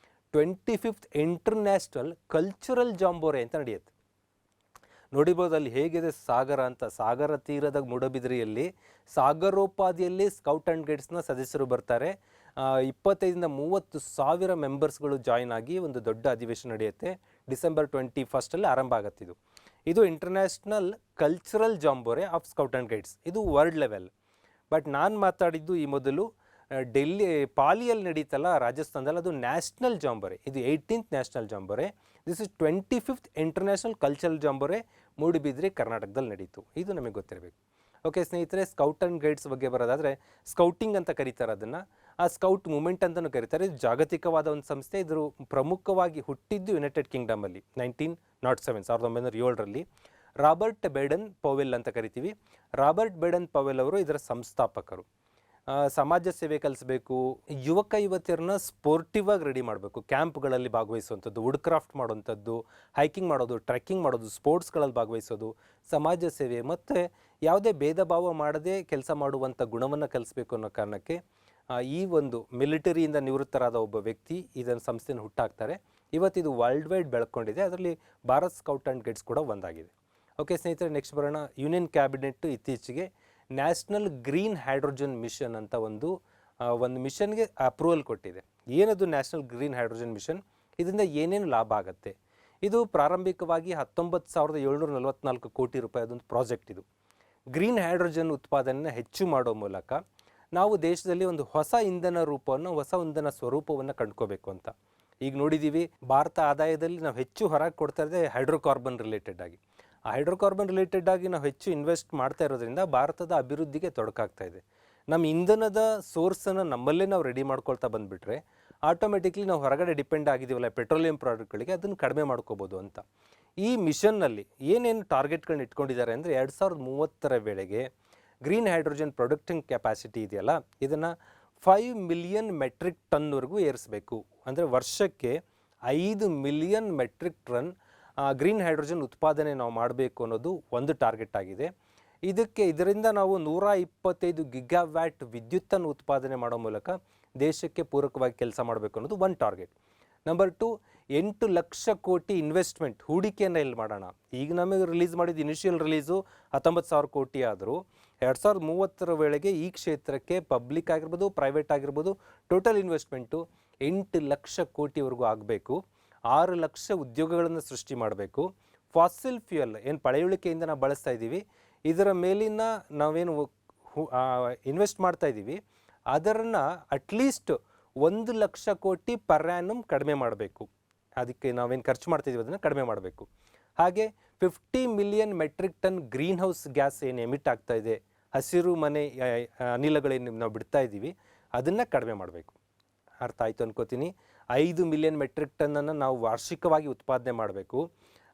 25th ಇಂಟರ್ನ್ಯಾಷನಲ್ ಕಲ್ಚರಲ್ ಜಾಂಬೋರೆ ಅಂತ ನಡೆಯುತ್ತೆ. ನೋಡಿರ್ಬೋದು ಅಲ್ಲಿ ಹೇಗಿದೆ ಸಾಗರ ಅಂತ. ಸಾಗರ ತೀರದ ಮೂಡುಬಿದಿರೆಯಲ್ಲಿ ಸಾಗರೋಪಾದಿಯಲ್ಲಿ ಸ್ಕೌಟ್ ಆ್ಯಂಡ್ ಗೈಡ್ಸ್ನ ಸದಸ್ಯರು ಬರ್ತಾರೆ. 25,000-30 ಸಾವಿರ ಮೆಂಬರ್ಸ್ಗಳು ಜಾಯ್ನ್ ಆಗಿ ಒಂದು ದೊಡ್ಡ ಅಧಿವೇಶನ ನಡೆಯುತ್ತೆ. ಡಿಸೆಂಬರ್ 21 ಆರಂಭ ಆಗುತ್ತೆ. ಇದು international cultural jamboree of scout and guides. ಇದು ವರ್ಲ್ಡ್ ಲೆವೆಲ್. ಬಟ್ ನಾನು ಮಾತಾಡಿದ್ದು ಈ ಮೊದಲು ಡೆಲ್ಲಿ ಪಾಲಿಯಲ್ಲಿ ನಡೀತಲ್ಲ ರಾಜಸ್ಥಾನದಲ್ಲಿ, ಅದು ನ್ಯಾಷನಲ್ ಜಾಂಬೋರೆ. ಇದು 18th national jamboree. This is 25th international cultural jamboree Moodbidri ಕರ್ನಾಟಕದಲ್ಲಿ ನಡೀತು. ಇದು ನಮಗೆ ಗೊತ್ತಿರಬೇಕು. ಓಕೆ ಸ್ನೇಹಿತರೆ, ಸ್ಕೌಟ್ ಆ್ಯಂಡ್ ಗೈಡ್ಸ್ ಬಗ್ಗೆ ಬರೋದಾದರೆ, ಸ್ಕೌಟಿಂಗ್ ಅಂತ ಕರೀತಾರೆ ಅದನ್ನು. ಆ ಸ್ಕೌಟ್ ಮೂಮೆಂಟ್ ಅಂತಲೂ ಕರೀತಾರೆ. ಇದು ಜಾಗತಿಕವಾದ ಒಂದು ಸಂಸ್ಥೆ. ಇದ್ರ ಪ್ರಮುಖವಾಗಿ ಹುಟ್ಟಿದ್ದು ಯುನೈಟೆಡ್ ಕಿಂಗ್ಡಮಲ್ಲಿ 1907 ರಾಬರ್ಟ್ ಬೇಡನ್ ಪವೆಲ್ ಅಂತ ಕರಿತೀವಿ. ರಾಬರ್ಟ್ ಬೇಡನ್ ಪವೆಲ್ ಅವರು ಇದರ ಸಂಸ್ಥಾಪಕರು. ಸಮಾಜ ಸೇವೆ ಕಲಿಸ್ಬೇಕು, ಯುವಕ ಯುವತಿಯರನ್ನ ಸ್ಪೋರ್ಟಿವ್ ಆಗಿ ರೆಡಿ ಮಾಡಬೇಕು, ಕ್ಯಾಂಪ್ಗಳಲ್ಲಿ ಭಾಗವಹಿಸುವಂಥದ್ದು, ವುಡ್ ಕ್ರಾಫ್ಟ್ ಮಾಡುವಂಥದ್ದು, ಹೈಕಿಂಗ್ ಮಾಡೋದು, ಟ್ರೆಕ್ಕಿಂಗ್ ಮಾಡೋದು, ಸ್ಪೋರ್ಟ್ಸ್ಗಳಲ್ಲಿ ಭಾಗವಹಿಸೋದು, ಸಮಾಜ ಸೇವೆ ಮತ್ತು ಯಾವುದೇ ಭೇದ ಭಾವ ಮಾಡದೆ ಕೆಲಸ ಮಾಡುವಂಥ ಗುಣವನ್ನು ಕಲಿಸ್ಬೇಕು ಅನ್ನೋ ಕಾರಣಕ್ಕೆ ಈ ಒಂದು ಮಿಲಿಟರಿಯಿಂದ ನಿವೃತ್ತರಾದ ಒಬ್ಬ ವ್ಯಕ್ತಿ ಇದನ್ನು ಸಂಸ್ಥೆಯನ್ನು ಹುಟ್ಟಾಕ್ತಾರೆ. ಇವತ್ತಿದು ವರ್ಲ್ಡ್ ವೈಡ್ ಬೆಳ್ಕೊಂಡಿದೆ. ಅದರಲ್ಲಿ ಭಾರತ್ ಸ್ಕೌಟ್ ಆ್ಯಂಡ್ ಗೈಡ್ಸ್ ಕೂಡ ಒಂದಾಗಿದೆ. ಓಕೆ ಸ್ನೇಹಿತರೆ, ನೆಕ್ಸ್ಟ್ ಬರೋಣ. ಯೂನಿಯನ್ ಕ್ಯಾಬಿನೆಟ್ ಇತ್ತೀಚೆಗೆ ನ್ಯಾಷನಲ್ ಗ್ರೀನ್ ಹೈಡ್ರೋಜನ್ ಮಿಷನ್ ಅಂತ ಒಂದು ಮಿಷನ್ಗೆ ಅಪ್ರೂವಲ್ ಕೊಟ್ಟಿದೆ. ಏನದು ನ್ಯಾಷನಲ್ ಗ್ರೀನ್ ಹೈಡ್ರೋಜನ್ ಮಿಷನ್? ಇದರಿಂದ ಏನೇನು ಲಾಭ ಆಗುತ್ತೆ? ಇದು ಪ್ರಾರಂಭಿಕವಾಗಿ 19,744 ಕೋಟಿ ರೂಪಾಯಿ ಅದೊಂದು ಪ್ರಾಜೆಕ್ಟ್. ಇದು ಗ್ರೀನ್ ಹೈಡ್ರೋಜನ್ ಉತ್ಪಾದನೆಯನ್ನು ಹೆಚ್ಚು ಮಾಡೋ ಮೂಲಕ ನಾವು ದೇಶದಲ್ಲಿ ಒಂದು ಹೊಸ ಇಂಧನ ರೂಪವನ್ನು, ಹೊಸ ಇಂಧನ ಸ್ವರೂಪವನ್ನು ಕಂಡುಕೋಬೇಕು ಅಂತ. ಈಗ ನೋಡಿದ್ದೀವಿ, ಭಾರತ ಆದಾಯದಲ್ಲಿ ನಾವು ಹೆಚ್ಚು ಹೊರಗೆ ಕೊಡ್ತಾ ಇರೋದೇ ಹೈಡ್ರೋಕಾರ್ಬನ್ ರಿಲೇಟೆಡ್ ಆಗಿ. ಆ ಹೈಡ್ರೋಕಾರ್ಬನ್ ರಿಲೇಟೆಡ್ ಆಗಿ ನಾವು ಹೆಚ್ಚು ಇನ್ವೆಸ್ಟ್ ಮಾಡ್ತಾ ಇರೋದ್ರಿಂದ ಭಾರತದ ಅಭಿವೃದ್ಧಿಗೆ ತೊಡಕಾಗ್ತಾ ಇದೆ. ನಮ್ಮ ಇಂಧನದ ಸೋರ್ಸನ್ನು ನಮ್ಮಲ್ಲೇ ನಾವು ರೆಡಿ ಮಾಡ್ಕೊಳ್ತಾ ಬಂದುಬಿಟ್ರೆ ಆಟೋಮೆಟಿಕ್ಲಿ ನಾವು ಹೊರಗಡೆ ಡಿಪೆಂಡ್ ಆಗಿದ್ದೀವಲ್ಲ ಪೆಟ್ರೋಲಿಯಂ ಪ್ರಾಡಕ್ಟ್ಗಳಿಗೆ, ಅದನ್ನು ಕಡಿಮೆ ಮಾಡ್ಕೋಬೋದು ಅಂತ. ಈ ಮಿಷನ್ನಲ್ಲಿ ಏನೇನು ಟಾರ್ಗೆಟ್ಗಳನ್ನ ಇಟ್ಕೊಂಡಿದ್ದಾರೆ ಅಂದರೆ 2030 ವೇಳೆಗೆ ಗ್ರೀನ್ ಹೈಡ್ರೋಜನ್ ಪ್ರೊಡಕ್ಟಿಂಗ್ ಕೆಪಾಸಿಟಿ ಇದೆಯಲ್ಲ, ಇದನ್ನು 5 ಮಿಲಿಯನ್ ಮೆಟ್ರಿಕ್ ಟನ್ವರೆಗೂ ಏರಿಸಬೇಕು. ಅಂದರೆ ವರ್ಷಕ್ಕೆ 5 million metric ton green hydrogen ಉತ್ಪಾದನೆ ನಾವು ಮಾಡಬೇಕು ಅನ್ನೋದು ಒಂದು ಟಾರ್ಗೆಟ್ ಆಗಿದೆ. ಇದರಿಂದ ನಾವು 125 ಗಿಗಾವ್ಯಾಟ್ ವಿದ್ಯುತ್ತನ್ನು ಉತ್ಪಾದನೆ ಮಾಡೋ ಮೂಲಕ ದೇಶಕ್ಕೆ ಪೂರಕವಾಗಿ ಕೆಲಸ ಮಾಡಬೇಕು ಅನ್ನೋದು ಒಂದು ಟಾರ್ಗೆಟ್. ನಂಬರ್ 2, 8 ಲಕ್ಷ ಕೋಟಿ ಇನ್ವೆಸ್ಟ್ಮೆಂಟ್, ಹೂಡಿಕೆಯನ್ನು ಎಲ್ಲಿ ಮಾಡೋಣ? ಈಗ ನಮಗೆ ರಿಲೀಸ್ ಮಾಡಿದ ಇನಿಷಿಯಲ್ ರಿಲೀಸು 19,000 ಕೋಟಿ ಆದರೂ 2030 ವೇಳೆಗೆ ಈ ಕ್ಷೇತ್ರಕ್ಕೆ ಪಬ್ಲಿಕ್ ಆಗಿರ್ಬೋದು, ಪ್ರೈವೇಟ್ ಆಗಿರ್ಬೋದು, ಟೋಟಲ್ ಇನ್ವೆಸ್ಟ್ಮೆಂಟು 8 ಲಕ್ಷ ಕೋಟಿವರೆಗೂ ಆಗಬೇಕು. 6 ಲಕ್ಷ ಉದ್ಯೋಗಗಳನ್ನು ಸೃಷ್ಟಿ ಮಾಡಬೇಕು. ಫಾಸಿಲ್ ಫ್ಯೂಯಲ್ ಏನು ಪಳೆಯುಳಿಕೆಯಿಂದ ನಾವು ಬಳಸ್ತಾ ಇದ್ದೀವಿ, ಇದರ ಮೇಲಿನ ನಾವೇನು ಇನ್ವೆಸ್ಟ್ ಮಾಡ್ತಾ ಇದ್ದೀವಿ ಅದನ್ನು ಅಟ್ಲೀಸ್ಟ್ 1 ಲಕ್ಷ ಕೋಟಿ ಪರ್ ಆ್ಯನಮ್ ಕಡಿಮೆ ಮಾಡಬೇಕು. ಅದಕ್ಕೆ ನಾವೇನು ಖರ್ಚು ಮಾಡ್ತಾಯಿದ್ದೀವಿ ಅದನ್ನು ಕಡಿಮೆ ಮಾಡಬೇಕು. ಹಾಗೆ 50 million metric ton green house gas ಏನು ಎಮಿಟ್ ಆಗ್ತಾ ಇದೆ, ಹಸಿರು ಮನೆ ಅನಿಲಗಳೇನು ನಾವು ಬಿಡ್ತಾ ಇದ್ದೀವಿ, ಅದನ್ನು ಕಡಿಮೆ ಮಾಡಬೇಕು. ಅರ್ಥ ಆಯಿತು ಅನ್ಕೋತೀನಿ. 5 ಮಿಲಿಯನ್ ಮೆಟ್ರಿಕ್ ಟನ್ನನ್ನು ನಾವು ವಾರ್ಷಿಕವಾಗಿ ಉತ್ಪಾದನೆ ಮಾಡಬೇಕು.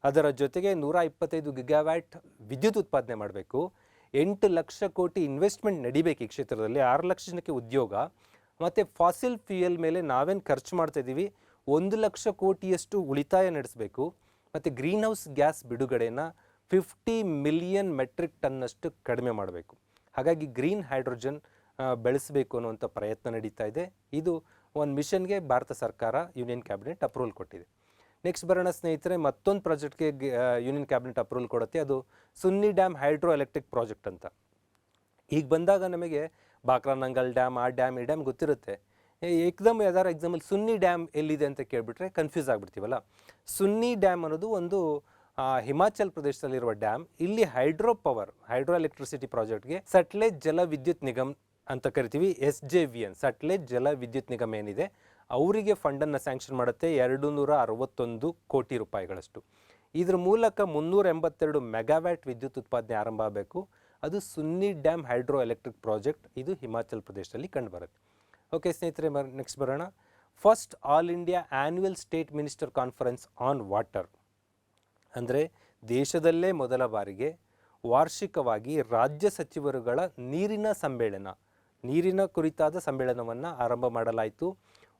ಅದರ ಜೊತೆಗೆ 125 ಗಿಗಾವ್ಯಾಟ್ ವಿದ್ಯುತ್ ಉತ್ಪಾದನೆ ಮಾಡಬೇಕು. 8 ಲಕ್ಷ ಕೋಟಿ ಇನ್ವೆಸ್ಟ್ಮೆಂಟ್ ನಡಿಬೇಕು ಈ ಕ್ಷೇತ್ರದಲ್ಲಿ. 6 ಲಕ್ಷ ಜನಕ್ಕೆ ಉದ್ಯೋಗ. ಮತ್ತು ಫಾಸಿಲ್ ಫ್ಯೂಯಲ್ ಮೇಲೆ ನಾವೇನು ಖರ್ಚು ಮಾಡ್ತಾ ಇದ್ದೀವಿ 1 ಲಕ್ಷ ಕೋಟಿಯಷ್ಟು ಉಳಿತಾಯ ನಡೆಸಬೇಕು. ಮತ್ತು ಗ್ರೀನ್ ಹೌಸ್ ಗ್ಯಾಸ್ ಬಿಡುಗಡೆನ 50 ಮಿಲಿಯನ್ ಮೆಟ್ರಿಕ್ ಟನ್ನಷ್ಟು ಕಡಿಮೆ ಮಾಡಬೇಕು. ಹಾಗಾಗಿ ಗ್ರೀನ್ ಹೈಡ್ರೋಜನ್ ಬೆಳೆಸಬೇಕು ಅನ್ನುವಂಥ ಪ್ರಯತ್ನ ನಡೀತಾ ಇದೆ. ಇದು ಒಂದು ಮಿಷನ್ಗೆ ಭಾರತ ಸರ್ಕಾರ ಯೂನಿಯನ್ ಕ್ಯಾಬಿನೆಟ್ ಅಪ್ರೂವಲ್ ಕೊಟ್ಟಿದೆ. ನೆಕ್ಸ್ಟ್ ಬರೋಣ ಸ್ನೇಹಿತರೆ, ಮತ್ತೊಂದು ಪ್ರಾಜೆಕ್ಟ್ಗೆ ಯೂನಿಯನ್ ಕ್ಯಾಬಿನೆಟ್ ಅಪ್ರೂವಲ್ ಕೊಡುತ್ತೆ. ಅದು ಸುನ್ನಿ ಡ್ಯಾಮ್ ಹೈಡ್ರೋ ಎಲೆಕ್ಟ್ರಿಕ್ ಪ್ರಾಜೆಕ್ಟ್ ಅಂತ. ಈಗ ಬಂದಾಗ ನಮಗೆ ಬಾಕ್ರಾನಂಗಲ್ ಡ್ಯಾಮ್, ಆ ಡ್ಯಾಮ್, ಈ ಡ್ಯಾಮ್ ಗೊತ್ತಿರುತ್ತೆ. ಏಕದಮ್ ಯಾವ್ದಾರು ಎಕ್ಸಾಂಪಲ್ ಸುನ್ನಿ ಡ್ಯಾಮ್ ಎಲ್ಲಿದೆ ಅಂತ ಕೇಳಿಬಿಟ್ರೆ ಕನ್ಫ್ಯೂಸ್ ಆಗಿಬಿಡ್ತೀವಲ್ಲ. ಸುನ್ನಿ ಡ್ಯಾಮ್ ಅನ್ನೋದು ಒಂದು ಹಿಮಾಚಲ್ ಪ್ರದೇಶದಲ್ಲಿರುವ ಡ್ಯಾಮ್. ಇಲ್ಲಿ ಹೈಡ್ರೋ ಎಲೆಕ್ಟ್ರಿಸಿಟಿ ಪ್ರಾಜೆಕ್ಟ್ಗೆ ಸಟ್ಲೇಜ್ ಜಲ ವಿದ್ಯುತ್ ನಿಗಮ್ ಅಂತ ಕರಿತೀವಿ, SJVN, ಸಟ್ಲೇಜ್ ಜಲ ವಿದ್ಯುತ್ ನಿಗಮ ಏನಿದೆ ಅವರಿಗೆ ಫಂಡನ್ನು ಸ್ಯಾಂಕ್ಷನ್ ಮಾಡುತ್ತೆ 261 ಕೋಟಿ ರೂಪಾಯಿಗಳಷ್ಟು. ಇದ್ರ ಮೂಲಕ 382 ಮೆಗಾವ್ಯಾಟ್ ವಿದ್ಯುತ್ ಉತ್ಪಾದನೆ ಆರಂಭ ಆಗಬೇಕು. ಅದು ಸುನ್ನಿ ಡ್ಯಾಮ್ ಹೈಡ್ರೋ ಎಲೆಕ್ಟ್ರಿಕ್ ಪ್ರಾಜೆಕ್ಟ್. ಇದು ಹಿಮಾಚಲ್ ಪ್ರದೇಶದಲ್ಲಿ ಕಂಡುಬರುತ್ತೆ. ಓಕೆ ಸ್ನೇಹಿತರೆ, ನೆಕ್ಸ್ಟ್ ಬರೋಣ. First all India annual state minister conference on water. ಅಂದರೆ ದೇಶದಲ್ಲೇ ಮೊದಲ ಬಾರಿಗೆ ವಾರ್ಷಿಕವಾಗಿ ರಾಜ್ಯ ಸಚಿವರುಗಳ ನೀರಿನ ಕುರಿತಾದ ಸಮ್ಮೇಳನವನ್ನು ಆರಂಭ ಮಾಡಲಾಯಿತು.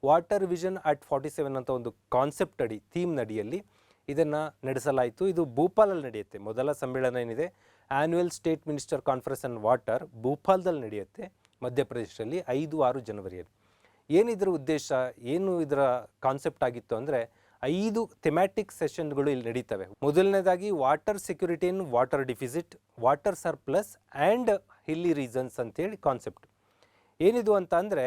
ವಾಟರ್ ವಿಷನ್ ಅಟ್ 47 ಅಂತ ಒಂದು ಕಾನ್ಸೆಪ್ಟ್ ಅಡಿ, ಥೀಮ್ ನಡಿಯಲ್ಲಿ ಇದನ್ನು ನಡೆಸಲಾಯಿತು. ಇದು ಭೂಪಾಲಲ್ಲಿ ನಡೆಯುತ್ತೆ. ಮೊದಲ ಸಮ್ಮೇಳನ ಏನಿದೆ annual state minister conference on water ಭೂಪಾಲದಲ್ಲಿ ನಡೆಯುತ್ತೆ, ಮಧ್ಯಪ್ರದೇಶದಲ್ಲಿ 5-6 ಜನವರಿಯಲ್ಲಿ. ಏನಿದ್ರ ಉದ್ದೇಶ, ಏನು ಇದರ ಕಾನ್ಸೆಪ್ಟ್ ಆಗಿತ್ತು ಅಂದರೆ 5 ಥೆಮ್ಯಾಟಿಕ್ ಸೆಷನ್ಗಳು ಇಲ್ಲಿ ನಡೀತವೆ. ಮೊದಲನೇದಾಗಿ water security in water deficit, water surplus and ಹಿಲ್ಲಿ reasons ಅಂತೇಳಿ ಕಾನ್ಸೆಪ್ಟ್. ಏನಿದು ಅಂತ ಅಂದರೆ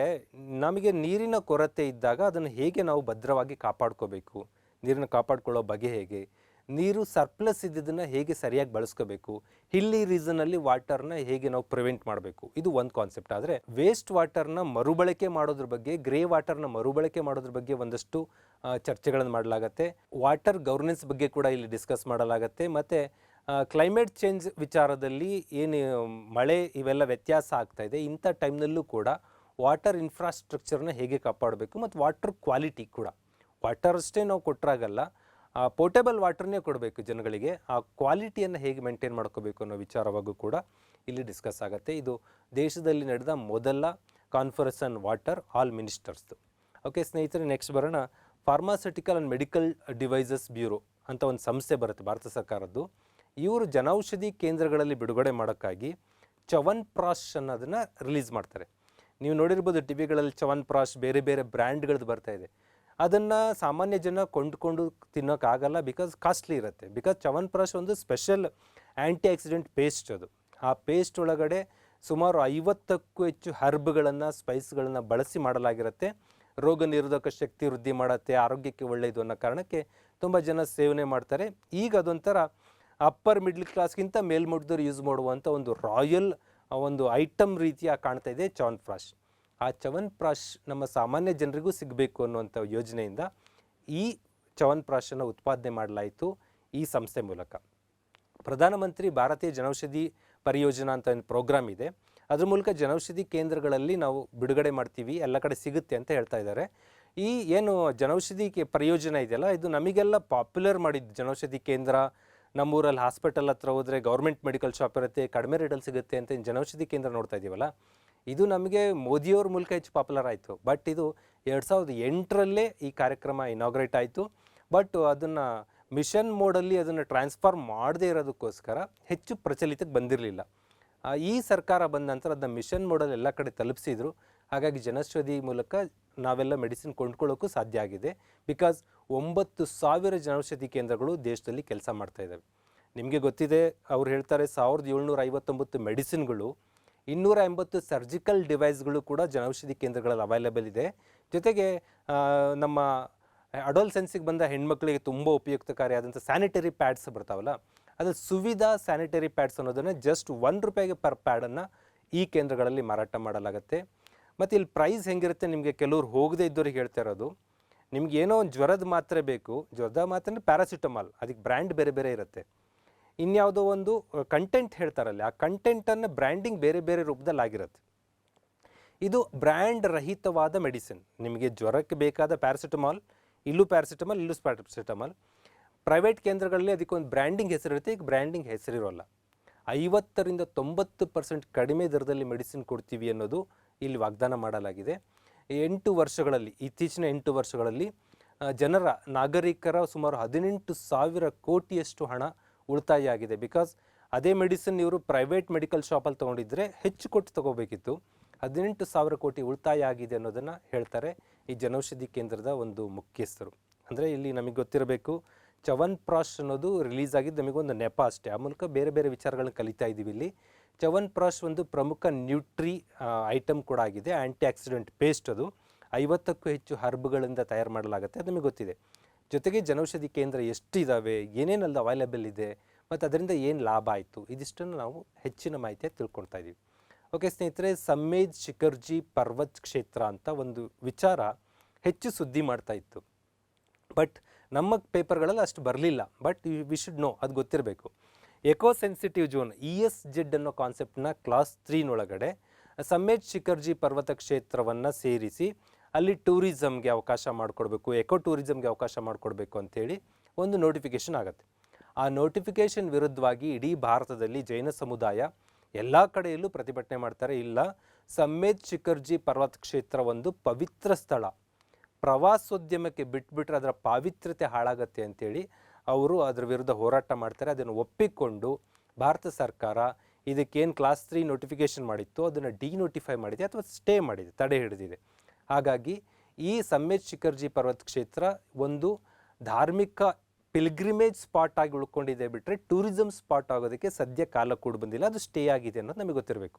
ನಮಗೆ ನೀರಿನ ಕೊರತೆ ಇದ್ದಾಗ ಅದನ್ನು ಹೇಗೆ ನಾವು ಭದ್ರವಾಗಿ ಕಾಪಾಡ್ಕೋಬೇಕು, ನೀರನ್ನು ಕಾಪಾಡ್ಕೊಳ್ಳೋ ಬಗೆ ಹೇಗೆ, ನೀರು ಸರ್ಪ್ಲಸ್ ಇದ್ದಿದ್ದನ್ನು ಹೇಗೆ ಸರಿಯಾಗಿ ಬಳಸ್ಕೋಬೇಕು, ಹಿಲ್ಲಿ ರೀಸನಲ್ಲಿ ವಾಟರ್ನ ಹೇಗೆ ನಾವು ಪ್ರಿವೆಂಟ್ ಮಾಡಬೇಕು, ಇದು ಒಂದು ಕಾನ್ಸೆಪ್ಟ್. ಆದರೆ ವೇಸ್ಟ್ ವಾಟರ್ನ ಮರುಬಳಕೆ ಮಾಡೋದ್ರ ಬಗ್ಗೆ, ಗ್ರೇ ವಾಟರ್ನ ಮರುಬಳಕೆ ಮಾಡೋದ್ರ ಬಗ್ಗೆ ಒಂದಷ್ಟು ಚರ್ಚೆಗಳನ್ನು ಮಾಡಲಾಗತ್ತೆ. ವಾಟರ್ ಗವರ್ನೆನ್ಸ್ ಬಗ್ಗೆ ಕೂಡ ಇಲ್ಲಿ ಡಿಸ್ಕಸ್ ಮಾಡಲಾಗತ್ತೆ. ಮತ್ತು ಕ್ಲೈಮೇಟ್ ಚೇಂಜ್ ವಿಚಾರದಲ್ಲಿ ಏನು ಮಳೆ ಇವೆಲ್ಲ ವ್ಯತ್ಯಾಸ ಆಗ್ತಾ ಇದೆ, ಇಂಥ ಟೈಮ್ನಲ್ಲೂ ಕೂಡ ವಾಟರ್ ಇನ್ಫ್ರಾಸ್ಟ್ರಕ್ಚರ್ನ ಹೇಗೆ ಕಾಪಾಡಬೇಕು, ಮತ್ತು ವಾಟರ್ ಕ್ವಾಲಿಟಿ ಕೂಡ, ವಾಟರ್ ಅಷ್ಟೇ ನಾವು ಕೊಟ್ಟರಾಗಲ್ಲ, ಪೋರ್ಟೇಬಲ್ ವಾಟರ್ನೇ ಕೊಡಬೇಕು ಜನಗಳಿಗೆ, ಆ ಕ್ವಾಲಿಟಿಯನ್ನು ಹೇಗೆ ಮೇಂಟೈನ್ ಮಾಡ್ಕೋಬೇಕು ಅನ್ನೋ ವಿಚಾರವಾಗೂ ಕೂಡ ಇಲ್ಲಿ ಡಿಸ್ಕಸ್ ಆಗುತ್ತೆ. ಇದು ದೇಶದಲ್ಲಿ ನಡೆದ ಮೊದಲ ಕಾನ್ಫರೆನ್ಸ್ ಆನ್ ವಾಟರ್ ಆಲ್ ಮಿನಿಸ್ಟರ್ಸ್ದು. ಓಕೆ ಸ್ನೇಹಿತರೆ, ನೆಕ್ಸ್ಟ್ ಬರೋಣ. Pharmaceutical and medical devices bureau ಅಂತ ಒಂದು ಸಂಸ್ಥೆ ಬರುತ್ತೆ ಭಾರತ ಸರ್ಕಾರದ್ದು. ಇವರು ಜನೌಷಧಿ ಕೇಂದ್ರಗಳಲ್ಲಿ ಬಿಡುಗಡೆ ಮಾಡೋಕ್ಕಾಗಿ ಚ್ಯವನ್ಪ್ರಾಶ್ ಅನ್ನೋದನ್ನು ರಿಲೀಸ್ ಮಾಡ್ತಾರೆ. ನೀವು ನೋಡಿರ್ಬೋದು ಟಿ ವಿಗಳಲ್ಲಿ ಚ್ಯವನ್ಪ್ರಾಶ್ ಬೇರೆ ಬೇರೆ ಬ್ರ್ಯಾಂಡ್ಗಳದ್ದು ಬರ್ತಾ ಇದೆ. ಅದನ್ನು ಸಾಮಾನ್ಯ ಜನ ಕೊಂಡ್ಕೊಂಡು ತಿನ್ನೋಕ್ಕಾಗಲ್ಲ, ಬಿಕಾಸ್ ಕಾಸ್ಟ್ಲಿ ಇರುತ್ತೆ. ಬಿಕಾಸ್ ಚ್ಯವನ್ಪ್ರಾಶ್ ಒಂದು ಸ್ಪೆಷಲ್ ಆ್ಯಂಟಿ ಆಕ್ಸಿಡೆಂಟ್ ಪೇಸ್ಟ್. ಅದು ಆ ಪೇಸ್ಟ್ ಒಳಗಡೆ ಸುಮಾರು 50ಕ್ಕೂ ಹೆಚ್ಚು ಹರ್ಬ್ಗಳನ್ನು, ಸ್ಪೈಸ್ಗಳನ್ನು ಬಳಸಿ ಮಾಡಲಾಗಿರುತ್ತೆ. ರೋಗ ನಿರೋಧಕ ಶಕ್ತಿ ವೃದ್ಧಿ ಮಾಡುತ್ತೆ, ಆರೋಗ್ಯಕ್ಕೆ ಒಳ್ಳೆಯದು ಅನ್ನೋ ಕಾರಣಕ್ಕೆ ತುಂಬ ಜನ ಸೇವನೆ ಮಾಡ್ತಾರೆ. ಈಗ ಅದೊಂಥರ ಅಪ್ಪರ್ ಮಿಡ್ಲ್ ಕ್ಲಾಸ್ಗಿಂತ ಮೇಲ್ಮಟ್ಟದವ್ರು ಯೂಸ್ ಮಾಡುವಂಥ ಒಂದು ರಾಯಲ್ ಒಂದು ಐಟಮ್ ರೀತಿಯ ಕಾಣ್ತಾ ಇದೆ ಚ್ಯವನ್ಪ್ರಾಶ್. ಆ ಚ್ಯವನ್ಪ್ರಾಶ್ ನಮ್ಮ ಸಾಮಾನ್ಯ ಜನರಿಗೂ ಸಿಗಬೇಕು ಅನ್ನುವಂಥ ಯೋಜನೆಯಿಂದ ಈ ಚ್ಯವನ್ಪ್ರಾಶನ್ನು ಉತ್ಪಾದನೆ ಮಾಡಲಾಯಿತು ಈ ಸಂಸ್ಥೆ ಮೂಲಕ. ಪ್ರಧಾನಮಂತ್ರಿ ಭಾರತೀಯ ಜನೌಷಧಿ ಪರಿಯೋಜನಾ ಅಂತ ಒಂದು ಪ್ರೋಗ್ರಾಮ್ ಇದೆ. ಅದ್ರ ಮೂಲಕ ಜನೌಷಧಿ ಕೇಂದ್ರಗಳಲ್ಲಿ ನಾವು ಬಿಡುಗಡೆ ಮಾಡ್ತೀವಿ, ಎಲ್ಲ ಕಡೆ ಸಿಗುತ್ತೆ ಅಂತ ಹೇಳ್ತಾ ಇದ್ದಾರೆ. ಈ ಏನು ಜನೌಷಧಿ ಪರಿಯೋಜನೆ ಇದೆಯಲ್ಲ, ಇದು ನಮಗೆಲ್ಲ ಪಾಪ್ಯುಲರ್ ಮಾಡಿದ್ದು. ಜನೌಷಧಿ ಕೇಂದ್ರ ನಮ್ಮೂರಲ್ಲಿ ಹಾಸ್ಪಿಟಲ್ ಹತ್ರ ಹೋದರೆ ಗೌರ್ಮೆಂಟ್ ಮೆಡಿಕಲ್ ಶಾಪ್ ಇರುತ್ತೆ, ಕಡಿಮೆ ರೇಟಲ್ಲಿ ಸಿಗುತ್ತೆ ಅಂತ ಜನೌಷಧಿ ಕೇಂದ್ರ ನೋಡ್ತಾ ಇದ್ದೀವಲ್ಲ, ಇದು ನಮಗೆ ಮೋದಿಯವ್ರ ಮೂಲಕ ಹೆಚ್ಚು ಪಾಪ್ಯುಲರ್ ಆಯಿತು. ಬಟ್ ಇದು 2008ರಲ್ಲೇ ಈ ಕಾರ್ಯಕ್ರಮ ಇನಾಗ್ರೇಟ್ ಆಯಿತು. ಬಟ್ ಅದನ್ನು ಮಿಷನ್ ಮೋಡಲ್ಲಿ ಅದನ್ನು ಟ್ರಾನ್ಸ್ಫಾರ್ಮ್ ಮಾಡದೇ ಇರೋದಕ್ಕೋಸ್ಕರ ಹೆಚ್ಚು ಪ್ರಚಲಿತಕ್ಕೆ ಬಂದಿರಲಿಲ್ಲ. ಈ ಸರ್ಕಾರ ಬಂದ ನಂತರ ಅದನ್ನ ಮಿಷನ್ ಮೋಡಲ್ ಎಲ್ಲ ಕಡೆ ತಲುಪಿಸಿದ್ರು. ಹಾಗಾಗಿ ಜನೌಷಧಿ ಮೂಲಕ ನಾವೆಲ್ಲ ಮೆಡಿಸಿನ್ ಕೊಂಡ್ಕೊಳ್ಳೋಕ್ಕೂ ಸಾಧ್ಯ ಆಗಿದೆ. ಬಿಕಾಸ್ 9,000 ಜನೌಷಧಿ ಕೇಂದ್ರಗಳು ದೇಶದಲ್ಲಿ ಕೆಲಸ ಮಾಡ್ತಾ ಇದ್ದಾವೆ. ನಿಮಗೆ ಗೊತ್ತಿದೆ, ಅವ್ರು ಹೇಳ್ತಾರೆ 1759 ಮೆಡಿಸಿನ್ಗಳು, 280 ಸರ್ಜಿಕಲ್ ಡಿವೈಸ್ಗಳು ಕೂಡ ಜನೌಷಧಿ ಕೇಂದ್ರಗಳಲ್ಲಿ ಅವೈಲೇಬಲ್ ಇದೆ. ಜೊತೆಗೆ ನಮ್ಮ ಅಡೋಲ್ಸೆನ್ಸಿಗೆ ಬಂದ ಹೆಣ್ಮಕ್ಳಿಗೆ ತುಂಬ ಉಪಯುಕ್ತಕಾರಿಯಾದಂಥ ಸ್ಯಾನಿಟರಿ ಪ್ಯಾಡ್ಸ್ ಬರ್ತಾವಲ್ಲ, ಅದು ಸುವಿಧಾ ಸ್ಯಾನಿಟರಿ ಪ್ಯಾಡ್ಸ್ ಅನ್ನೋದನ್ನು ಜಸ್ಟ್ ₹1 ಪರ್ ಪ್ಯಾಡನ್ನು ಈ ಕೇಂದ್ರಗಳಲ್ಲಿ ಮಾರಾಟ ಮಾಡಲಾಗುತ್ತೆ. ಮತ್ತು ಇಲ್ಲಿ ಪ್ರೈಸ್ ಹೆಂಗಿರುತ್ತೆ, ನಿಮಗೆ ಕೆಲವ್ರು ಹೋಗದೇ ಇದ್ದವ್ರಿಗೆ ಹೇಳ್ತಾ ಇರೋದು, ನಿಮ್ಗೆ ಏನೋ ಒಂದು ಜ್ವರದ ಮಾತ್ರೆ ಬೇಕು, ಜ್ವರದ ಮಾತ್ರೆ ಪ್ಯಾರಾಸಿಟಮಾಲ್, ಅದಕ್ಕೆ ಬ್ರ್ಯಾಂಡ್ ಬೇರೆ ಬೇರೆ ಇರುತ್ತೆ. ಇನ್ಯಾವುದೋ ಒಂದು ಕಂಟೆಂಟ್ ಹೇಳ್ತಾರಲ್ಲಿ, ಆ ಕಂಟೆಂಟನ್ನು ಬ್ರ್ಯಾಂಡಿಂಗ್ ಬೇರೆ ಬೇರೆ ರೂಪದಲ್ಲಿ ಆಗಿರುತ್ತೆ. ಇದು ಬ್ರ್ಯಾಂಡ್ ರಹಿತವಾದ ಮೆಡಿಸಿನ್. ನಿಮಗೆ ಜ್ವರಕ್ಕೆ ಬೇಕಾದ ಪ್ಯಾರಾಸಿಟಮಾಲ್, ಇಲ್ಲೂ ಪ್ಯಾರಾಸಿಟಮಾಲ್, ಇಲ್ಲೂ ಪ್ಯಾರಾಸಿಟಮಾಲ್. ಪ್ರೈವೇಟ್ ಕೇಂದ್ರಗಳಲ್ಲಿ ಅದಕ್ಕೊಂದು ಬ್ರ್ಯಾಂಡಿಂಗ್ ಹೆಸರಿರುತ್ತೆ, ಈಗ ಬ್ರ್ಯಾಂಡಿಂಗ್ ಹೆಸರಿರೋಲ್ಲ. 50ರಿಂದ 90% ಕಡಿಮೆ ದರದಲ್ಲಿ ಮೆಡಿಸಿನ್ ಕೊಡ್ತೀವಿ ಅನ್ನೋದು ಇಲ್ಲಿ ವಾಗ್ದಾನ ಮಾಡಲಾಗಿದೆ. 8 ವರ್ಷಗಳಲ್ಲಿ, ಇತ್ತೀಚಿನ 8 ವರ್ಷಗಳಲ್ಲಿ ಜನರ ನಾಗರಿಕರ ಸುಮಾರು 18,000 ಕೋಟಿಯಷ್ಟು ಹಣ ಉಳಿತಾಯ ಆಗಿದೆ. ಬಿಕಾಸ್ ಅದೇ ಮೆಡಿಸಿನ್ ಇವರು ಪ್ರೈವೇಟ್ ಮೆಡಿಕಲ್ ಶಾಪಲ್ಲಿ ತೊಗೊಂಡಿದ್ರೆ ಹೆಚ್ಚು ಕೊಟ್ಟು ತೊಗೋಬೇಕಿತ್ತು. 18,000 ಕೋಟಿ ಉಳಿತಾಯ ಆಗಿದೆ ಅನ್ನೋದನ್ನು ಹೇಳ್ತಾರೆ ಈ ಜನೌಷಧಿ ಕೇಂದ್ರದ ಒಂದು ಮುಖ್ಯಸ್ಥರು. ಅಂದರೆ ಇಲ್ಲಿ ನಮಗೆ ಗೊತ್ತಿರಬೇಕು, ಚ್ಯವನ್ಪ್ರಾಶ್ ಅನ್ನೋದು ರಿಲೀಸ್ ಆಗಿದ್ದು ನಮಗೊಂದು ನೆಪ ಅಷ್ಟೇ. ಆ ಮೂಲಕ ಬೇರೆ ಬೇರೆ ವಿಚಾರಗಳನ್ನ ಕಲಿತಾ ಇದ್ದೀವಿ. ಇಲ್ಲಿ ಚ್ಯವನ್ಪ್ರಾಶ್ ಒಂದು ಪ್ರಮುಖ ನ್ಯೂಟ್ರಿ ಐಟಮ್ ಕೂಡ ಆಗಿದೆ, ಆ್ಯಂಟಿ ಆಕ್ಸಿಡೆಂಟ್ ಪೇಸ್ಟ್. ಅದು 50ಕ್ಕೂ ಹೆಚ್ಚು ಹರ್ಬ್ಗಳಿಂದ ತಯಾರು ಮಾಡಲಾಗುತ್ತೆ, ಅದು ನಮಗೆ ಗೊತ್ತಿದೆ. ಜೊತೆಗೆ ಜನೌಷಧಿ ಕೇಂದ್ರ ಎಷ್ಟಿದ್ದಾವೆ, ಏನೇನಲ್ಲಿ ಅವೈಲೇಬಲ್ ಇದೆ, ಮತ್ತು ಅದರಿಂದ ಏನು ಲಾಭ ಆಯಿತು, ಇದಿಷ್ಟನ್ನು ನಾವು ಹೆಚ್ಚಿನ ಮಾಹಿತಿಯಾಗಿ ತಿಳ್ಕೊಳ್ತಾ ಇದ್ದೀವಿ. ಓಕೆ ಸ್ನೇಹಿತರೆ, ಸಮ್ಮೇದ್ ಶಿಖರ್ಜಿ ಪರ್ವತ್ ಕ್ಷೇತ್ರ ಅಂತ ಒಂದು ವಿಚಾರ ಹೆಚ್ಚು ಸುದ್ದಿ ಮಾಡ್ತಾ ಇತ್ತು. ಬಟ್ ನಮ್ಮ ಪೇಪರ್ಗಳಲ್ಲಿ ಅಷ್ಟು ಬರಲಿಲ್ಲ. ಬಟ್ ವಿ ಶುಡ್ ನೋ, ಅದು ಗೊತ್ತಿರಬೇಕು. ಎಕೋ ಸೆನ್ಸಿಟಿವ್ ಝೋನ್ ESZ ಅನ್ನೋ ಕಾನ್ಸೆಪ್ಟನ್ನ ಕ್ಲಾಸ್ 3ನೊಳಗಡೆ ಸಮ್ಮೇದ್ ಶಿಖರ್ಜಿ ಪರ್ವತ ಕ್ಷೇತ್ರವನ್ನು ಸೇರಿಸಿ ಅಲ್ಲಿ ಟೂರಿಸಮ್ಗೆ ಅವಕಾಶ ಮಾಡಿಕೊಡ್ಬೇಕು, ಎಕೋ ಟೂರಿಸಮ್ಗೆ ಅವಕಾಶ ಮಾಡಿಕೊಡ್ಬೇಕು ಅಂಥೇಳಿ ಒಂದು ನೋಟಿಫಿಕೇಷನ್ ಆಗುತ್ತೆ. ಆ ನೋಟಿಫಿಕೇಷನ್ ವಿರುದ್ಧವಾಗಿ ಇಡೀ ಭಾರತದಲ್ಲಿ ಜೈನ ಸಮುದಾಯ ಎಲ್ಲ ಕಡೆಯಲ್ಲೂ ಪ್ರತಿಭಟನೆ ಮಾಡ್ತಾರೆ. ಇಲ್ಲ, ಸಮ್ಮೇದ್ ಶಿಖರ್ಜಿ ಪರ್ವತ ಕ್ಷೇತ್ರ ಒಂದು ಪವಿತ್ರ ಸ್ಥಳ, ಪ್ರವಾಸೋದ್ಯಮಕ್ಕೆ ಬಿಟ್ಬಿಟ್ರೆ ಅದರ ಪಾವಿತ್ರ್ಯತೆ ಹಾಳಾಗತ್ತೆ ಅಂಥೇಳಿ ಅವರು ಅದರ ವಿರುದ್ಧ ಹೋರಾಟ ಮಾಡ್ತಾರೆ. ಅದನ್ನು ಒಪ್ಪಿಕೊಂಡು ಭಾರತ ಸರ್ಕಾರ ಇದಕ್ಕೇನು ಕ್ಲಾಸ್ 3 ನೋಟಿಫಿಕೇಷನ್ ಮಾಡಿತ್ತು ಅದನ್ನು ಡಿನೋಟಿಫೈ ಮಾಡಿದೆ ಅಥವಾ ಸ್ಟೇ ಮಾಡಿದೆ, ತಡೆ ಹಿಡಿದಿದೆ. ಹಾಗಾಗಿ ಈ ಸಮ್ಮೇದ್ ಶಿಖರ್ಜಿ ಪರ್ವತ ಕ್ಷೇತ್ರ ಒಂದು ಧಾರ್ಮಿಕ ಪಿಲ್ಗ್ರಿಮೇಜ್ ಸ್ಪಾಟ್ ಆಗಿ ಉಳ್ಕೊಂಡಿದೆ ಬಿಟ್ಟರೆ ಟೂರಿಸಮ್ ಸ್ಪಾಟ್ ಆಗೋದಕ್ಕೆ ಸದ್ಯ ಕಾಲ ಕೂಡ ಬಂದಿಲ್ಲ, ಅದು ಸ್ಟೇ ಆಗಿದೆ ಅನ್ನೋದು ನಮಗೆ ಗೊತ್ತಿರಬೇಕು.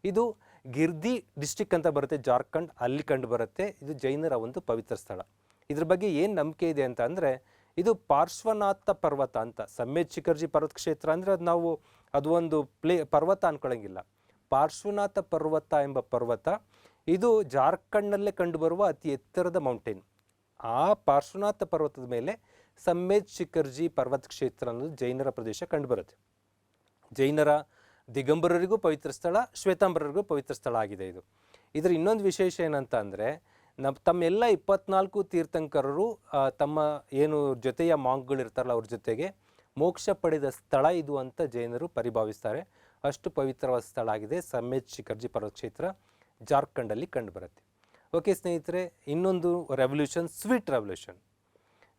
ಇದು ಗಿರ್ದಿ ಡಿಸ್ಟಿಕ್ ಅಂತ ಬರುತ್ತೆ, ಜಾರ್ಖಂಡ್, ಅಲ್ಲಿ ಕಂಡು ಬರುತ್ತೆ. ಇದು ಜೈನರ ಒಂದು ಪವಿತ್ರ ಸ್ಥಳ. ಇದ್ರ ಬಗ್ಗೆ ಏನು ನಂಬಿಕೆ ಇದೆ ಅಂತ ಅಂದರೆ, ಇದು ಪಾರ್ಶ್ವನಾಥ ಪರ್ವತ ಅಂತ. ಸಮ್ಮೇದ್ ಶಿಖರ್ಜಿ ಪರ್ವತ ಕ್ಷೇತ್ರ ಅಂದರೆ ಅದು ಒಂದು ಪರ್ವತ ಅಂದ್ಕೊಳ್ಳೋಂಗಿಲ್ಲ. ಪಾರ್ಶ್ವನಾಥ ಪರ್ವತ ಎಂಬ ಪರ್ವತ ಇದು ಜಾರ್ಖಂಡ್ನಲ್ಲೇ ಕಂಡುಬರುವ ಅತಿ ಎತ್ತರದ ಮೌಂಟೇನ್. ಆ ಪಾರ್ಶ್ವನಾಥ ಪರ್ವತದ ಮೇಲೆ ಸಮ್ಮೇದ್ ಶಿಖರ್ಜಿ ಪರ್ವತ ಕ್ಷೇತ್ರ ಅನ್ನೋದು ಜೈನರ ಪ್ರದೇಶ ಕಂಡುಬರುತ್ತೆ. ಜೈನರ ದಿಗಂಬರರಿಗೂ ಪವಿತ್ರ ಸ್ಥಳ, ಶ್ವೇತಾಂಬರರಿಗೂ ಪವಿತ್ರ ಸ್ಥಳ ಆಗಿದೆ ಇದು. ಇದರ ಇನ್ನೊಂದು ವಿಶೇಷ ಏನಂತ ಅಂದರೆ, ತಮ್ಮೆಲ್ಲ 24 ತೀರ್ಥಂಕರರು ತಮ್ಮ ಏನು ಜೊತೆಯ ಮಾಂಕ್ಗಳಿರ್ತಾರಲ್ಲ ಅವ್ರ ಜೊತೆಗೆ ಮೋಕ್ಷ ಪಡೆದ ಸ್ಥಳ ಇದು ಅಂತ ಜೈನರು ಪರಿಭಾವಿಸ್ತಾರೆ. ಅಷ್ಟು ಪವಿತ್ರವಾದ ಸ್ಥಳ ಆಗಿದೆ ಸಮ್ಮೇದ್ ಶಿಖರ್ಜಿ ಪರ್ವತ ಕ್ಷೇತ್ರ. ಜಾರ್ಖಂಡಲ್ಲಿ ಕಂಡುಬರುತ್ತೆ. ಓಕೆ ಸ್ನೇಹಿತರೆ, ಇನ್ನೊಂದು ರೆವಲ್ಯೂಷನ್ ಸ್ವೀಟ್ ರೆವಲ್ಯೂಷನ್.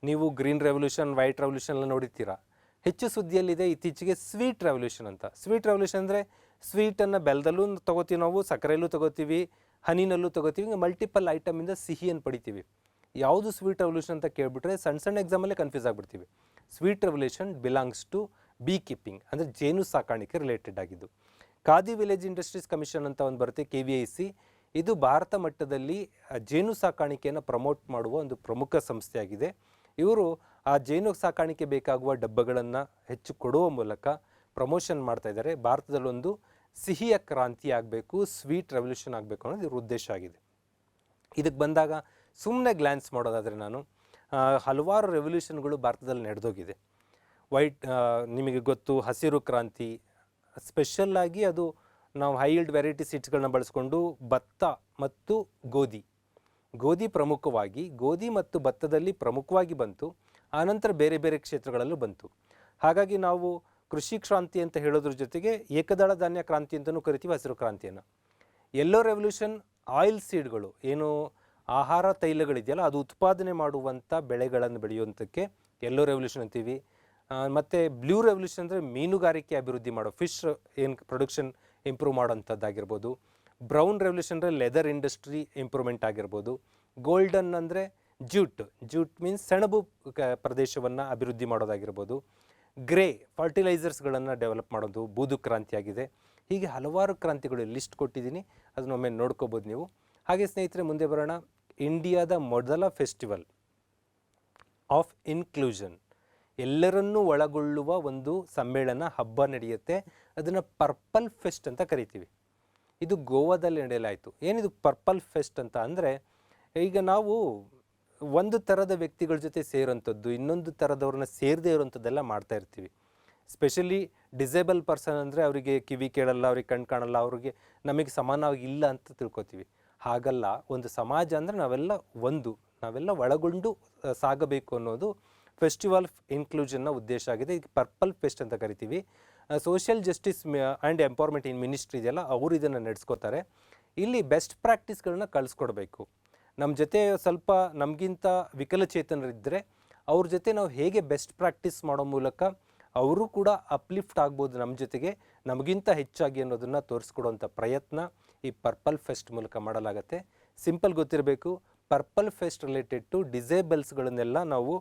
ನೀವು ಗ್ರೀನ್ ರೆವಲ್ಯೂಷನ್, ವೈಟ್ ರೆವಲ್ಯೂಷನ್ ಎಲ್ಲ ನೋಡಿರ್ತೀರಾ. ಹೆಚ್ಚು ಸುದ್ದಿಯಲ್ಲಿದೆ ಇತ್ತೀಚೆಗೆ ಸ್ವೀಟ್ ರೆವಲ್ಯೂಷನ್ ಅಂತ. ಸ್ವೀಟ್ ರೆವಲ್ಯೂಷನ್ ಅಂದರೆ ಸ್ವೀಟನ್ನು ಬೆಲ್ಲದಲ್ಲೂ ತೊಗೋತೀವಿ, ನಾವು ಸಕ್ಕರೆಯಲ್ಲೂ ತೊಗೋತೀವಿ, ಹನಿನಲ್ಲೂ ತೊಗೋತೀವಿ, ಹಿಂಗೆ ಮಲ್ಟಿಪಲ್ ಐಟಮಿಂದ ಸಿಹಿಯನ್ನು ಪಡಿತೀವಿ. ಯಾವುದು ಸ್ವೀಟ್ ರೆವಲ್ಯೂಷನ್ ಅಂತ ಕೇಳಿಬಿಟ್ರೆ ಸಣ್ಣ ಸಣ್ಣ ಎಕ್ಸಾಮಲ್ಲೇ ಕನ್ಫ್ಯೂಸ್ ಆಗಿಬಿಡ್ತೀವಿ. Sweet revolution belongs to bee keeping, ಅಂದರೆ ಜೇನು ಸಾಕಾಣಿಕೆ ರಿಲೇಟೆಡ್ ಆಗಿದ್ದು. ಖಾದಿ ವಿಲೇಜ್ ಇಂಡಸ್ಟ್ರೀಸ್ ಕಮಿಷನ್ ಅಂತ ಒಂದು ಬರುತ್ತೆ, KVIC. ಇದು ಭಾರತ ಮಟ್ಟದಲ್ಲಿ ಜೇನು ಸಾಕಾಣಿಕೆಯನ್ನು ಪ್ರಮೋಟ್ ಮಾಡುವ ಒಂದು ಪ್ರಮುಖ ಸಂಸ್ಥೆಯಾಗಿದೆ. ಇವರು ಆ ಜೇನು ಸಾಕಾಣಿಕೆ ಬೇಕಾಗುವ ಡಬ್ಬಗಳನ್ನು ಹೆಚ್ಚು ಕೊಡುವ ಮೂಲಕ ಪ್ರಮೋಷನ್ ಮಾಡ್ತಾ ಇದ್ದಾರೆ. ಭಾರತದಲ್ಲೊಂದು ಸಿಹಿಯ ಕ್ರಾಂತಿ ಆಗಬೇಕು, ಸ್ವೀಟ್ ರೆವಲ್ಯೂಷನ್ ಆಗಬೇಕು ಅನ್ನೋದು ಇವ್ರ ಉದ್ದೇಶ ಆಗಿದೆ. ಇದಕ್ಕೆ ಬಂದಾಗ ಸುಮ್ಮನೆ ಗ್ಲ್ಯಾನ್ಸ್ ಮಾಡೋದಾದರೆ ನಾನು ಹಲವಾರು ರೆವಲ್ಯೂಷನ್ಗಳು ಭಾರತದಲ್ಲಿ ನಡೆದೋಗಿದೆ. ನಿಮಗೆ ಗೊತ್ತು, ಹಸಿರು ಕ್ರಾಂತಿ. ಸ್ಪೆಷಲ್ಲಾಗಿ ಅದು ನಾವು ಹೈ ಈಲ್ಡ್ ವೆರೈಟಿ ಸೀಡ್ಸ್ಗಳನ್ನ ಬಳಸ್ಕೊಂಡು ಭತ್ತ ಮತ್ತು ಗೋಧಿ ಪ್ರಮುಖವಾಗಿ, ಗೋಧಿ ಮತ್ತು ಭತ್ತದಲ್ಲಿ ಪ್ರಮುಖವಾಗಿ ಬಂತು. ಆನಂತರ ಬೇರೆ ಬೇರೆ ಕ್ಷೇತ್ರಗಳಲ್ಲೂ ಬಂತು. ಹಾಗಾಗಿ ನಾವು ಕೃಷಿ ಕ್ರಾಂತಿ ಅಂತ ಹೇಳೋದ್ರ ಜೊತೆಗೆ ಏಕದಳ ಧಾನ್ಯ ಕ್ರಾಂತಿ ಅಂತಲೂ ಕರಿತೀವಿ ಹಸಿರು ಕ್ರಾಂತಿಯನ್ನು. ಯೆಲ್ಲೋ ರೆವಲ್ಯೂಷನ್ ಆಯಿಲ್ ಸೀಡ್ಗಳು, ಏನು ಆಹಾರ ತೈಲಗಳಿದೆಯಲ್ಲ ಅದು ಉತ್ಪಾದನೆ ಮಾಡುವಂಥ ಬೆಳೆಗಳನ್ನು ಬೆಳೆಯುವಂಥಕ್ಕೆ ಯೆಲ್ಲೋ ರೆವಲ್ಯೂಷನ್ ಅಂತೀವಿ. ಮತ್ತು ಬ್ಲೂ ರೆವಲ್ಯೂಷನ್ ಅಂದರೆ ಮೀನುಗಾರಿಕೆ ಅಭಿವೃದ್ಧಿ ಮಾಡೋ, ಫಿಶ್ ಏನು ಪ್ರೊಡಕ್ಷನ್ ಇಂಪ್ರೂವ್ ಮಾಡೋಂಥದ್ದಾಗಿರ್ಬೋದು. ಬ್ರೌನ್ ರೆವಲ್ಯೂಷನ್ ಅಂದರೆ ಲೆದರ್ ಇಂಡಸ್ಟ್ರಿ ಇಂಪ್ರೂವ್ಮೆಂಟ್ ಆಗಿರ್ಬೋದು. ಗೋಲ್ಡನ್ ಅಂದರೆ ಜೂಟ್ ಮೀನ್ಸ್ ಸೆಣಬು ಪ್ರದೇಶವನ್ನು ಅಭಿವೃದ್ಧಿ ಮಾಡೋದಾಗಿರ್ಬೋದು. ಗ್ರೇ ಫರ್ಟಿಲೈಸರ್ಸ್ಗಳನ್ನು ಡೆವಲಪ್ ಮಾಡೋದು ಬೂದು ಕ್ರಾಂತಿಯಾಗಿದೆ. ಹೀಗೆ ಹಲವಾರು ಕ್ರಾಂತಿಗಳು ಲಿಸ್ಟ್ ಕೊಟ್ಟಿದ್ದೀನಿ, ಅದನ್ನೊಮ್ಮೆ ನೋಡ್ಕೋಬೋದು ನೀವು. ಹಾಗೆ ಸ್ನೇಹಿತರೆ, ಮುಂದೆ ಬರೋಣ. ಇಂಡಿಯಾದ ಮೊದಲ ಫೆಸ್ಟಿವಲ್ ಆಫ್ ಇನ್ಕ್ಲೂಷನ್, ಎಲ್ಲರನ್ನೂ ಒಳಗೊಳ್ಳುವ ಒಂದು ಸಮ್ಮೇಳನ, ಹಬ್ಬ ನಡೆಯುತ್ತೆ. ಅದನ್ನು ಪರ್ಪಲ್ ಫೆಸ್ಟ್ ಅಂತ ಕರಿತೀವಿ. ಇದು ಗೋವಾದಲ್ಲಿ ನಡೆಯಲಾಯಿತು. ಏನಿದು ಪರ್ಪಲ್ ಫೆಸ್ಟ್ ಅಂತ ಅಂದರೆ, ಈಗ ನಾವು ಒಂದು ಥರದ ವ್ಯಕ್ತಿಗಳ ಜೊತೆ ಸೇರೋಂಥದ್ದು, ಇನ್ನೊಂದು ಥರದವ್ರನ್ನ ಸೇರದೇ ಇರೋಂಥದ್ದೆಲ್ಲ ಮಾಡ್ತಾ ಇರ್ತೀವಿ. ಸ್ಪೆಷಲಿ ಡಿಸೇಬಲ್ ಪರ್ಸನ್ ಅಂದರೆ ಅವರಿಗೆ ಕಿವಿ ಕೇಳಲ್ಲ, ಅವ್ರಿಗೆ ಕಣ್ಣು ಕಾಣಲ್ಲ, ಅವ್ರಿಗೆ ನಮಗೆ ಸಮಾನವಾಗಿ ಇಲ್ಲ ಅಂತ ತಿಳ್ಕೊತೀವಿ. ಹಾಗಲ್ಲ, ಒಂದು ಸಮಾಜ ಅಂದರೆ ನಾವೆಲ್ಲ ಒಳಗೊಂಡು ಸಾಗಬೇಕು ಅನ್ನೋದು ಫೆಸ್ಟಿವಲ್ ಆಫ್ ಇನ್ಕ್ಲೂಷನ್ನ ಉದ್ದೇಶ ಆಗಿದೆ. ಈಗ ಪರ್ಪಲ್ ಫೆಸ್ಟ್ ಅಂತ ಕರಿತೀವಿ. Social justice and empowerment in ministry ಇದೆಯಲ್ಲ, ಅವರು ಇದನ್ನು ನಡೆಸ್ಕೋತಾರೆ. ಇಲ್ಲಿ ಬೆಸ್ಟ್ ಪ್ರಾಕ್ಟೀಸ್ಗಳನ್ನ ಕಳಿಸ್ಕೊಡ್ಬೇಕು. ನಮ್ಮ ಜೊತೆ ಸ್ವಲ್ಪ ನಮಗಿಂತ ವಿಕಲಚೇತನರಿದ್ದರೆ ಅವ್ರ ಜೊತೆ ನಾವು ಹೇಗೆ ಬೆಸ್ಟ್ ಪ್ರಾಕ್ಟೀಸ್ ಮಾಡೋ ಮೂಲಕ ಅವರು ಕೂಡ ಅಪ್ಲಿಫ್ಟ್ ಆಗ್ಬೋದು ನಮ್ಮ ಜೊತೆಗೆ, ನಮಗಿಂತ ಹೆಚ್ಚಾಗಿ ಅನ್ನೋದನ್ನು ತೋರಿಸ್ಕೊಡುವಂಥ ಪ್ರಯತ್ನ ಈ ಪರ್ಪಲ್ ಫೆಸ್ಟ್ ಮೂಲಕ ಮಾಡಲಾಗತ್ತೆ. ಸಿಂಪಲ್ ಗೊತ್ತಿರಬೇಕು, ಪರ್ಪಲ್ ಫೆಸ್ಟ್ ರಿಲೇಟೆಡ್ ಟು ಡಿಸೇಬಲ್ಸ್ಗಳನ್ನೆಲ್ಲ ನಾವು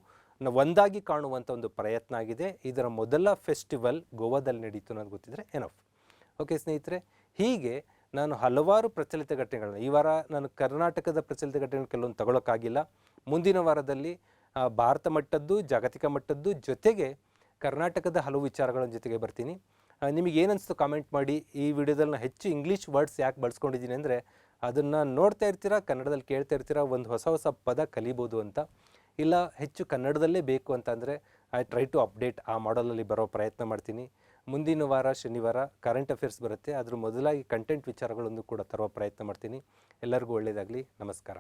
ಒಂದಾಗಿ ಕಾಣುವಂಥ ಒಂದು ಪ್ರಯತ್ನ ಆಗಿದೆ. ಇದರ ಮೊದಲ ಫೆಸ್ಟಿವಲ್ ಗೋವಾದಲ್ಲಿ ನಡೀತು ಅನ್ನೋದು ಗೊತ್ತಿದ್ರೆ ಎನಫ್. ಓಕೆ ಸ್ನೇಹಿತರೆ, ಹೀಗೆ ನಾನು ಹಲವಾರು ಪ್ರಚಲಿತ ಘಟನೆಗಳನ್ನ, ಈ ವಾರ ನಾನು ಕರ್ನಾಟಕದ ಪ್ರಚಲಿತ ಘಟನೆಗಳು ಕೆಲವೊಂದು ತಗೊಳ್ಳೋಕ್ಕಾಗಿಲ್ಲ. ಮುಂದಿನ ವಾರದಲ್ಲಿ ಭಾರತ ಮಟ್ಟದ್ದು, ಜಾಗತಿಕ ಮಟ್ಟದ್ದು ಜೊತೆಗೆ ಕರ್ನಾಟಕದ ಹಲವು ವಿಚಾರಗಳ ಜೊತೆಗೆ ಬರ್ತೀನಿ. ನಿಮಗೆ ಏನನ್ನಿಸ್ತು ಕಾಮೆಂಟ್ ಮಾಡಿ. ಈ ವಿಡಿಯೋದಲ್ಲಿ ನಾನು ಹೆಚ್ಚು ಇಂಗ್ಲೀಷ್ ವರ್ಡ್ಸ್ ಯಾಕೆ ಬಳಸ್ಕೊಂಡಿದ್ದೀನಿ ಅಂದರೆ, ಅದನ್ನು ನೋಡ್ತಾ ಇರ್ತೀರಾ, ಕನ್ನಡದಲ್ಲಿ ಕೇಳ್ತಾ ಇರ್ತೀರಾ, ಒಂದು ಹೊಸ ಪದ ಕಲಿಬೋದು ಅಂತ. ಇಲ್ಲ ಹೆಚ್ಚು ಕನ್ನಡದಲ್ಲೇ ಬೇಕು ಅಂತಂದರೆ ಐ ಟ್ರೈ ಟು ಅಪ್ಡೇಟ್, ಆ ಮಾಡಲಲ್ಲಿ ಬರೋ ಪ್ರಯತ್ನ ಮಾಡ್ತೀನಿ. ಮುಂದಿನ ವಾರ ಶನಿವಾರ ಕರೆಂಟ್ ಅಫೇರ್ಸ್ ಬರುತ್ತೆ, ಅದ್ರ ಮೊದಲಾಗಿ ಕಂಟೆಂಟ್ ವಿಚಾರಗಳನ್ನು ಕೂಡ ತರುವ ಪ್ರಯತ್ನ ಮಾಡ್ತೀನಿ. ಎಲ್ಲರಿಗೂ ಒಳ್ಳೆಯದಾಗಲಿ. ನಮಸ್ಕಾರ.